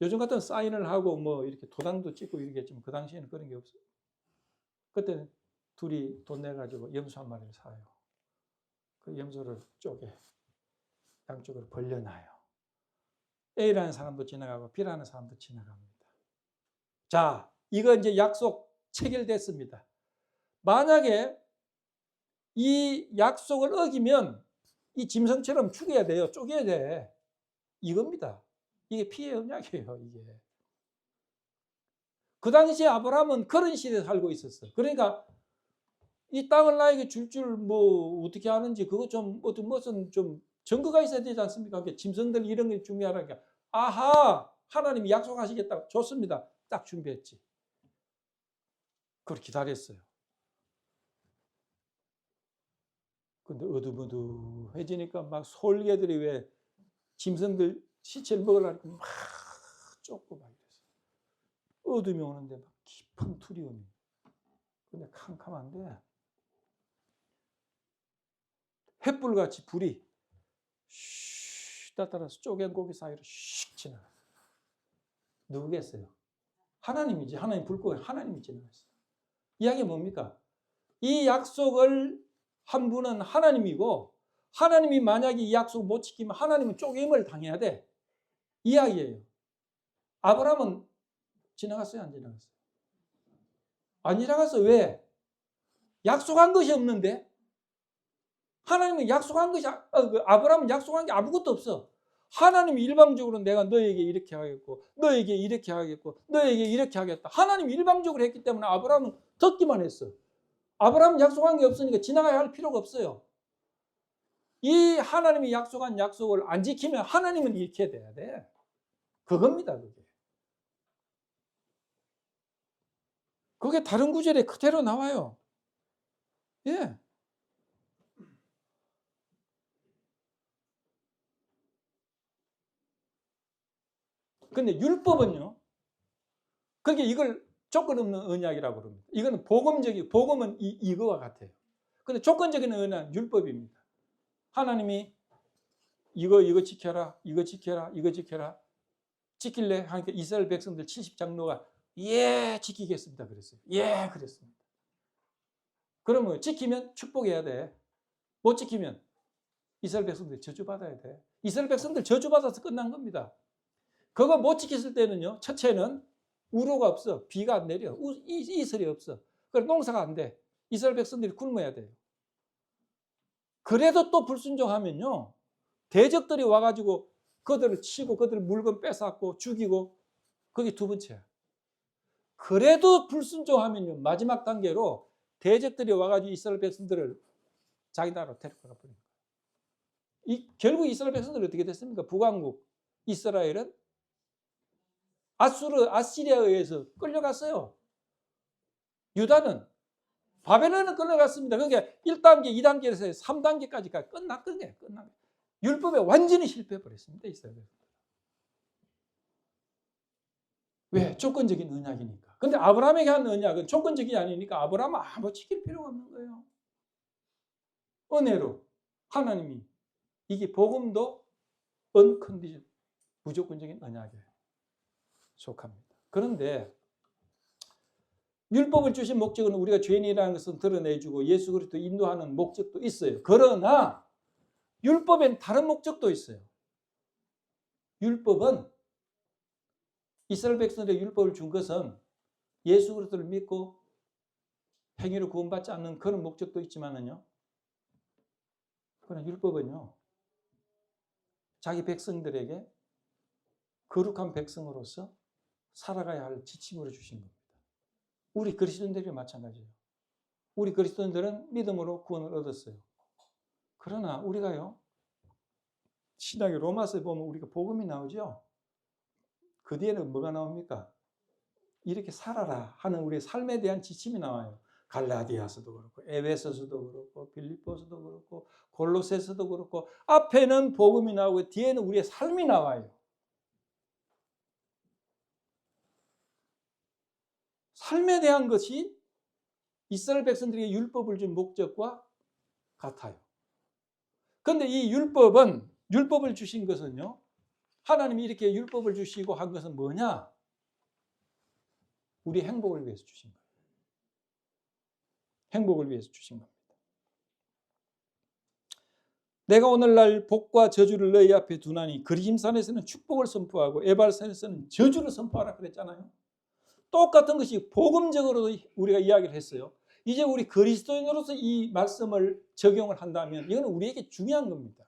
요즘 같은 사인을 하고 뭐 이렇게 도장도 찍고 이러겠지만 그 당시에는 그런 게 없어요. 그때는 둘이 돈 내가지고 염소 한 마리를 사요. 그 염소를 쪼개 양쪽으로 벌려놔요. A라는 사람도 지나가고 B라는 사람도 지나갑니다. 자, 이거 이제 약속 체결됐습니다. 만약에 이 약속을 어기면 이 짐승처럼 죽여야 돼요. 쪼개야 돼. 이겁니다. 이게 피해 언약이에요. 이게. 그 당시에 아브라함은 그런 시대에 살고 있었어. 그러니까 이 땅을 나에게 줄 줄 뭐 어떻게 하는지 그거 좀 어떤 무슨 좀 증거가 있어야 되지 않습니까? 그러니까 짐승들 이런 게 중요하니까 아하 하나님이 약속하시겠다. 좋습니다. 딱 준비했지. 그걸 기다렸어요. 근데 어두머두해지니까 막 솔개들이 왜 짐승들 시체를 먹으려니까 막 쫓고 막 이랬어요. 어둠이 오는데 막 깊은 투리움이. 근데 캄캄한데 횃불같이 불이 따라서 쪼갠 고기 사이로 슉 지나가. 누구겠어요? 하나님이지. 하나님 불고기 하나님이 지나갔어요. 이야기가 뭡니까? 이 약속을 한 분은 하나님이고 하나님이 만약에 이 약속을 못 지키면 하나님은 쪼개임을 당해야 돼. 이야기예요. 아브라함은 지나갔어요? 안 지나갔어요? 안 지나갔어. 왜? 약속한 것이 없는데 하나님은 약속한 것이 아브라함은 약속한 게 아무것도 없어. 하나님이 일방적으로 내가 너에게 이렇게 하겠고 너에게 이렇게 하겠고 너에게 이렇게 하겠다. 하나님이 일방적으로 했기 때문에 아브라함은 듣기만 했어. 아브라함은 약속한 게 없으니까 지나가야 할 필요가 없어요. 이 하나님이 약속한 약속을 안 지키면 하나님은 이렇게 돼야 돼. 그겁니다. 그게 다른 구절에 그대로 나와요. 예. 근데 율법은요. 그게 이걸 조건 없는 언약이라고 그럽니다. 이거는 복음은 이거와 같아요. 근데 조건적인 언약은 율법입니다. 하나님이 이거 지켜라, 이거 지켜라, 이거 지켜라. 지킬래? 하니까 이스라엘 백성들 70장로가 예, 지키겠습니다. 그랬어요. 예, 그랬습니다. 그러면 지키면 축복해야 돼. 못 지키면 이스라엘 백성들 저주받아야 돼. 이스라엘 백성들 저주받아서 끝난 겁니다. 그거 못 지켰을 때는요. 첫째는 우로가 없어. 비가 안 내려. 이슬이 없어. 그래서 농사가 안 돼. 이스라엘 백성들이 굶어야 돼요. 그래도 또 불순종하면요. 대적들이 와가지고 그들을 치고 그들 물건 뺏어갖고 죽이고 그게 두 번째야. 그래도 불순종하면요. 마지막 단계로 대적들이 와가지고 이스라엘 백성들을 자기 나라로 데려가 버린 거예요. 결국 이스라엘 백성들이 어떻게 됐습니까? 북왕국 이스라엘은 아시리아에 의해서 끌려갔어요. 유다는 바벨론은 끌려갔습니다. 그러니까 1단계, 2단계에서 3단계까지가 끝났던 거예요. 율법에 완전히 실패해버렸습니다. 이스라엘. 왜? 조건적인 언약이니까. 근데 아브라함에게 한 언약은 조건적이 아니니까 아브라함은 아무 지킬 필요가 없는 거예요. 은혜로 하나님이 이게 복음도 언컨디션 무조건적인 언약에 속합니다. 그런데 율법을 주신 목적은 우리가 죄인이라는 것을 드러내주고 예수 그리스도 인도하는 목적도 있어요. 그러나 율법엔 다른 목적도 있어요. 율법은 이스라엘 백성들의 율법을 준 것은 예수 그리스도를 믿고 행위로 구원받지 않는 그런 목적도 있지만은요. 그러나 율법은요. 자기 백성들에게 거룩한 백성으로서 살아가야 할 지침으로 주신 겁니다. 우리 그리스도인들이 마찬가지예요. 우리 그리스도인들은 믿음으로 구원을 얻었어요. 그러나 우리가요. 신약의 로마서에 보면 우리가 복음이 나오죠. 그 뒤에는 뭐가 나옵니까? 이렇게 살아라 하는 우리의 삶에 대한 지침이 나와요. 갈라디아서도 그렇고 에베소서도 그렇고 빌립보서도 그렇고 골로새서도 그렇고 앞에는 복음이 나오고 뒤에는 우리의 삶이 나와요. 삶에 대한 것이 이스라엘 백성들에게 율법을 준 목적과 같아요. 그런데 이 율법을 주신 것은요, 하나님이 이렇게 율법을 주시고 한 것은 뭐냐? 우리 행복을 위해서 주신 거예요. 행복을 위해서 주신 겁니다. 내가 오늘날 복과 저주를 너희 앞에 두나니 그리심산에서는 축복을 선포하고 에발산에서는 저주를 선포하라 그랬잖아요. 똑같은 것이 복음적으로도 우리가 이야기를 했어요. 이제 우리 그리스도인으로서 이 말씀을 적용을 한다면 이건 우리에게 중요한 겁니다.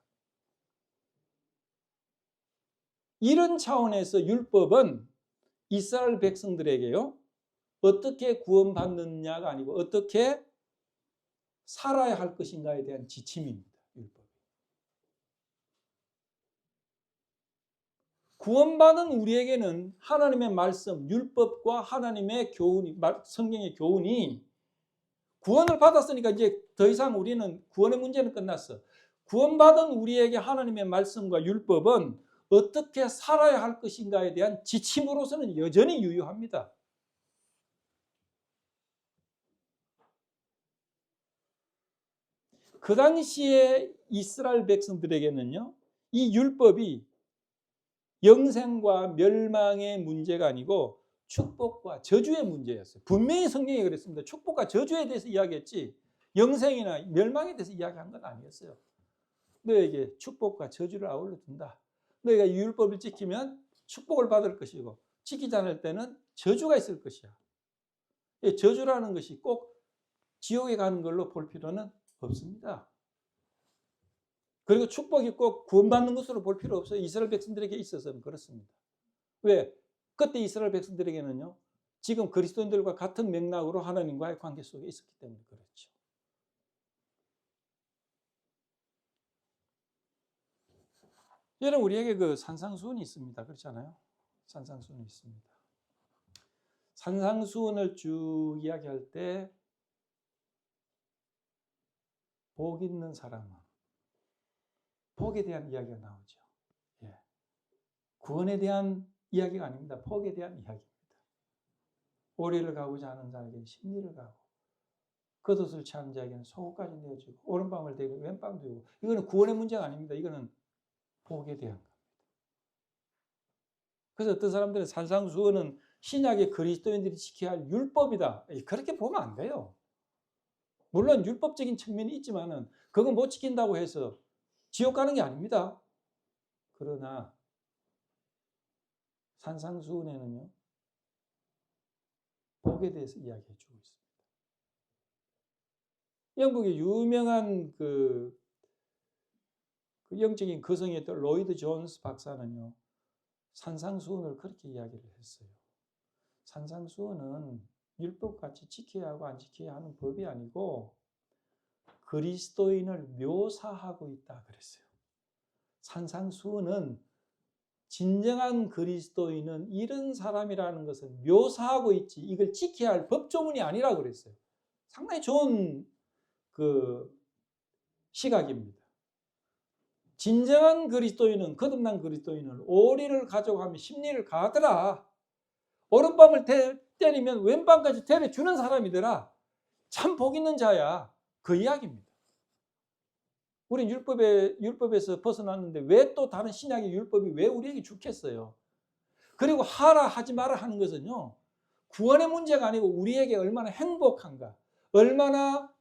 이런 차원에서 율법은 이스라엘 백성들에게요, 어떻게 구원받느냐가 아니고 어떻게 살아야 할 것인가에 대한 지침입니다. 율법. 구원받은 우리에게는 하나님의 말씀, 율법과 하나님의 교훈이, 성경의 교훈이 구원을 받았으니까 이제 더 이상 우리는 구원의 문제는 끝났어. 구원받은 우리에게 하나님의 말씀과 율법은 어떻게 살아야 할 것인가에 대한 지침으로서는 여전히 유효합니다. 그 당시에 이스라엘 백성들에게는요, 이 율법이 영생과 멸망의 문제가 아니고 축복과 저주의 문제였어요. 분명히 성경이 그랬습니다. 축복과 저주에 대해서 이야기했지 영생이나 멸망에 대해서 이야기한 건 아니었어요. 너에게 축복과 저주를 아울러 둔다. 너희가 이 율법을 지키면 축복을 받을 것이고 지키지 않을 때는 저주가 있을 것이야. 저주라는 것이 꼭 지옥에 가는 걸로 볼 필요는 없습니다. 그리고 축복이 꼭 구원받는 것으로 볼 필요 없어요. 이스라엘 백성들에게 있어서는 그렇습니다. 왜? 그때 이스라엘 백성들에게는요, 지금 그리스도인들과 같은 맥락으로 하나님과의 관계 속에 있었기 때문에 그렇죠. 여러분, 우리에게 그 산상수훈이 있습니다. 그렇잖아요? 산상수훈이 있습니다. 산상수훈을 쭉 이야기할 때 복 있는 사람은 복에 대한 이야기가 나오죠. 예. 구원에 대한 이야기가 아닙니다. 복에 대한 이야기입니다. 오리를 가고자 하는 자에게는 십리를 가고 겉옷을 취한 자에게는 속옷까지 내어주고 오른밤을 대고 왼밤 대고 이거는 구원의 문제가 아닙니다. 이거는 복에 대한 겁니다. 그래서 어떤 사람들은 산상수훈은 신약의 그리스도인들이 지켜야 할 율법이다. 그렇게 보면 안 돼요. 물론 율법적인 측면이 있지만은 그거 못 지킨다고 해서 지옥 가는 게 아닙니다. 그러나 산상수훈에는요, 복에 대해서 이야기해 주고 있습니다. 영국의 유명한 그 영적인 거성이었던 로이드 존스 박사는요, 산상수훈을 그렇게 이야기를 했어요. 산상수훈은 율법같이 지켜야 하고 안 지켜야 하는 법이 아니고 그리스도인을 묘사하고 있다 그랬어요. 산상수훈은 진정한 그리스도인은 이런 사람이라는 것을 묘사하고 있지 이걸 지켜야 할 법조문이 아니라고 그랬어요. 상당히 좋은 그 시각입니다. 진정한 그리스도인은, 거듭난 그리스도인은 오리를 가져가면 십리를 가더라. 오른밤을 때리면 왼밤까지 데려주는 사람이더라. 참 복 있는 자야. 그 이야기입니다. 우린 율법에서 벗어났는데 왜 또 다른 신약의 율법이 왜 우리에게 좋겠어요? 그리고 하라 하지 마라 하는 것은요, 구원의 문제가 아니고 우리에게 얼마나 행복한가, 얼마나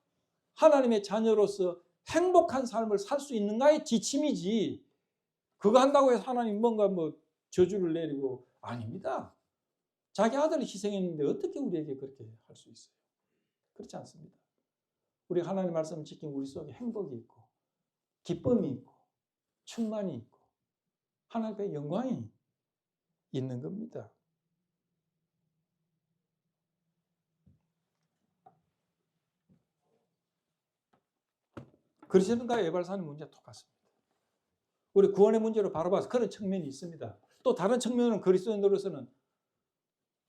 하나님의 자녀로서 행복한 삶을 살 수 있는가의 지침이지, 그거 한다고 해서 하나님 뭔가 뭐 저주를 내리고, 아닙니다. 자기 아들을 희생했는데 어떻게 우리에게 그렇게 할 수 있어요? 그렇지 않습니다. 우리 하나님 말씀을 지키면 우리 속에 행복이 있고 기쁨이 있고 충만이 있고 하나님의 영광이 있는 겁니다. 그리스도인과 에발산의 문제가 똑같습니다. 우리 구원의 문제로 바로 봐서 그런 측면이 있습니다. 또 다른 측면은 그리스도인으로서는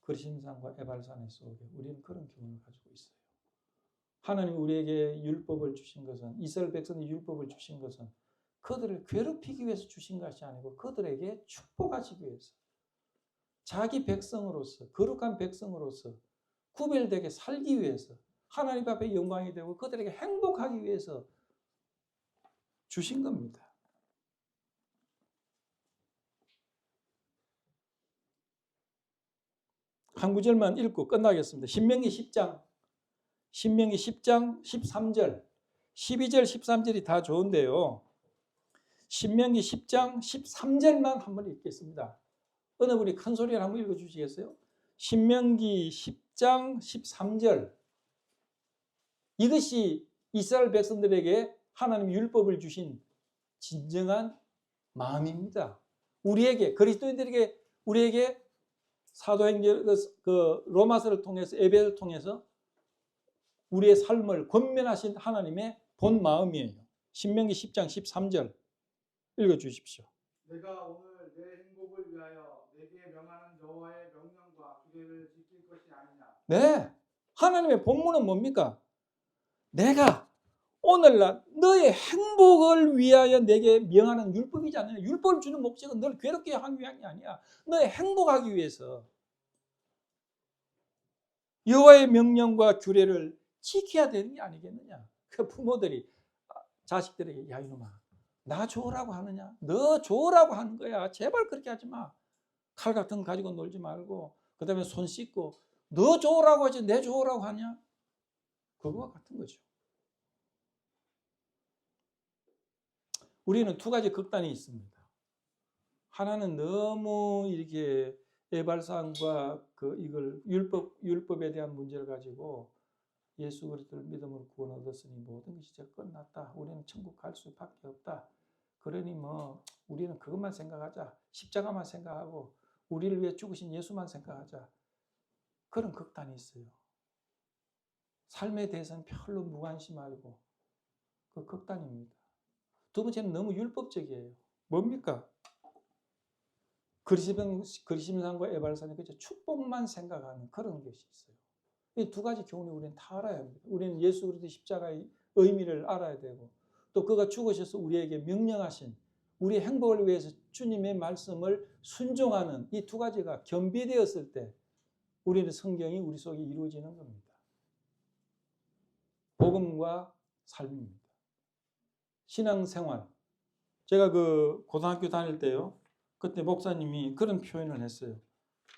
그리심산과 에발산의 속에 우리는 그런 교훈을 가지고 있어요. 하나님 우리에게 율법을 주신 것은, 이스라엘 백성의 율법을 주신 것은 그들을 괴롭히기 위해서 주신 것이 아니고 그들에게 축복하시기 위해서, 자기 백성으로서, 거룩한 백성으로서 구별되게 살기 위해서, 하나님 앞에 영광이 되고 그들에게 행복하기 위해서 주신 겁니다. 한 구절만 읽고 끝나겠습니다. 신명기 10장 13절, 12절, 13절이 다 좋은데요. 신명기 10장 13절만 한번 읽겠습니다. 어느 분이 큰 소리를 한번 읽어주시겠어요? 신명기 10장 13절. 이것이 이스라엘 백성들에게 하나님 율법을 주신 진정한 마음입니다. 우리에게, 그리스도인들에게, 우리에게 사도행전 로마서를 통해서, 에베소를 통해서 우리의 삶을 권면하신 하나님의 본 마음이에요. 신명기 10장 13절 읽어주십시오. 내가 오늘 내 행복을 위하여 내게 명하는 여호와의 명령과 규례를 지킬 것이 아니냐. 네, 하나님의 본문은 뭡니까? 내가 오늘날 너의 행복을 위하여 내게 명하는 율법이잖아요. 율법을 주는 목적은 너를 괴롭게 하기 위한 게 아니야. 너의 행복하기 위해서 여호와의 명령과 규례를 지켜야 되는 게 아니겠느냐. 그 부모들이 자식들에게, 야 이놈아, 나 좋으라고 하느냐? 너 좋으라고 하는 거야. 제발 그렇게 하지 마. 칼 같은 거 가지고 놀지 말고, 그 다음에 손 씻고, 너 좋으라고 하지 내 좋으라고 하냐? 그거와 같은 거죠. 우리는 두 가지 극단이 있습니다. 하나는 너무 이렇게 에발산과 이걸 율법에 대한 문제를 가지고 예수 그리스도를 믿음으로 구원 얻었으니 모든 것이 이제 끝났다. 우리는 천국 갈 수밖에 없다. 그러니 뭐 우리는 그것만 생각하자. 십자가만 생각하고 우리를 위해 죽으신 예수만 생각하자. 그런 극단이 있어요. 삶에 대해서는 별로 무관심하고 그 극단입니다. 두 번째는 너무 율법적이에요. 뭡니까? 그리심산과 에발산이 그저 축복만 생각하는 그런 것이 있어요. 이 두 가지 교훈을 우리는 다 알아야 합니다. 우리는 예수 그리스도 십자가의 의미를 알아야 되고, 또 그가 죽으셔서 우리에게 명령하신 우리의 행복을 위해서 주님의 말씀을 순종하는 이 두 가지가 겸비되었을 때 우리는 성경이 우리 속에 이루어지는 겁니다. 복음과 삶입니다. 신앙생활. 제가 고등학교 다닐 때요, 그때 목사님이 그런 표현을 했어요.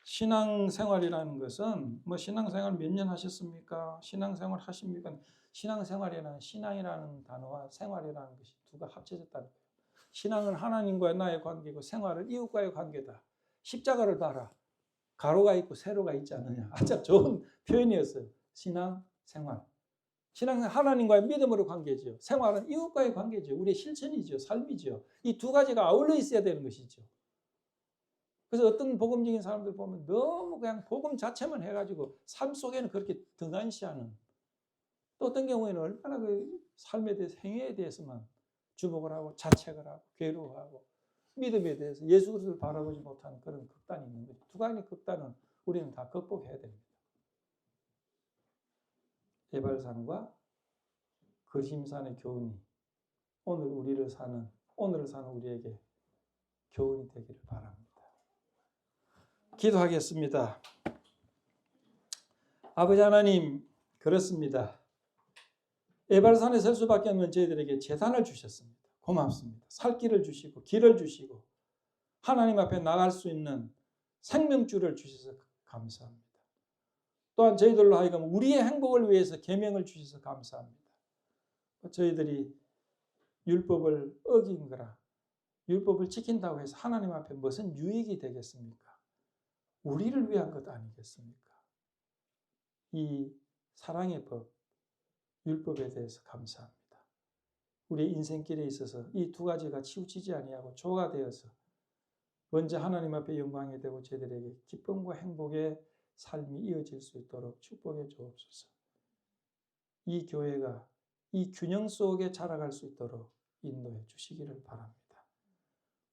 신앙생활이라는 것은 뭐 신앙생활 몇 년 하셨습니까? 신앙생활 하십니까? 신앙생활이라는, 신앙이라는 단어와 생활이라는 것이 두가 합쳐졌다는 거예요. 신앙은 하나님과 나의 관계고 생활은 이웃과의 관계다. 십자가를 봐라. 가로가 있고 세로가 있지 않느냐. 아주 좋은 표현이었어요. 신앙생활. 신앙은 하나님과의 믿음으로 관계죠. 생활은 이웃과의 관계죠. 우리의 실천이죠. 삶이죠. 이 두 가지가 아울러 있어야 되는 것이죠. 그래서 어떤 복음적인 사람들 보면 너무 그냥 복음 자체만 해가지고 삶 속에는 그렇게 등한시하는, 또 어떤 경우에는 얼마나 그 삶에 대해서, 행위에 대해서만 주목을 하고 자책을 하고 괴로워하고 믿음에 대해서 예수 그리스도를 바라보지 못하는 그런 극단이 있는 거죠. 두 가지 극단은 우리는 다 극복해야 됩니다. 에발산과 그리심산의 교훈이 오늘을 사는 우리에게 교훈이 되기를 바랍니다. 기도하겠습니다. 아버지 하나님, 그렇습니다. 에발산에 설 수밖에 없는 저희들에게 재산을 주셨습니다. 고맙습니다. 살 길을 주시고 길을 주시고 하나님 앞에 나갈 수 있는 생명줄을 주셔서 감사합니다. 또한 저희들로 하여금 우리의 행복을 위해서 계명을 주셔서 감사합니다. 저희들이 율법을 어긴 거라, 율법을 지킨다고 해서 하나님 앞에 무슨 유익이 되겠습니까? 우리를 위한 것 아니겠습니까? 이 사랑의 법, 율법에 대해서 감사합니다. 우리의 인생길에 있어서 이 두 가지가 치우치지 아니하고 조가 되어서 먼저 하나님 앞에 영광이 되고 저희들에게 기쁨과 행복의 삶이 이어질 수 있도록 축복해 주옵소서. 이 교회가 이 균형 속에 자라갈 수 있도록 인도해 주시기를 바랍니다.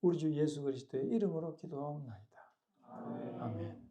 우리 주 예수 그리스도의 이름으로 기도하옵나이다. 아멘.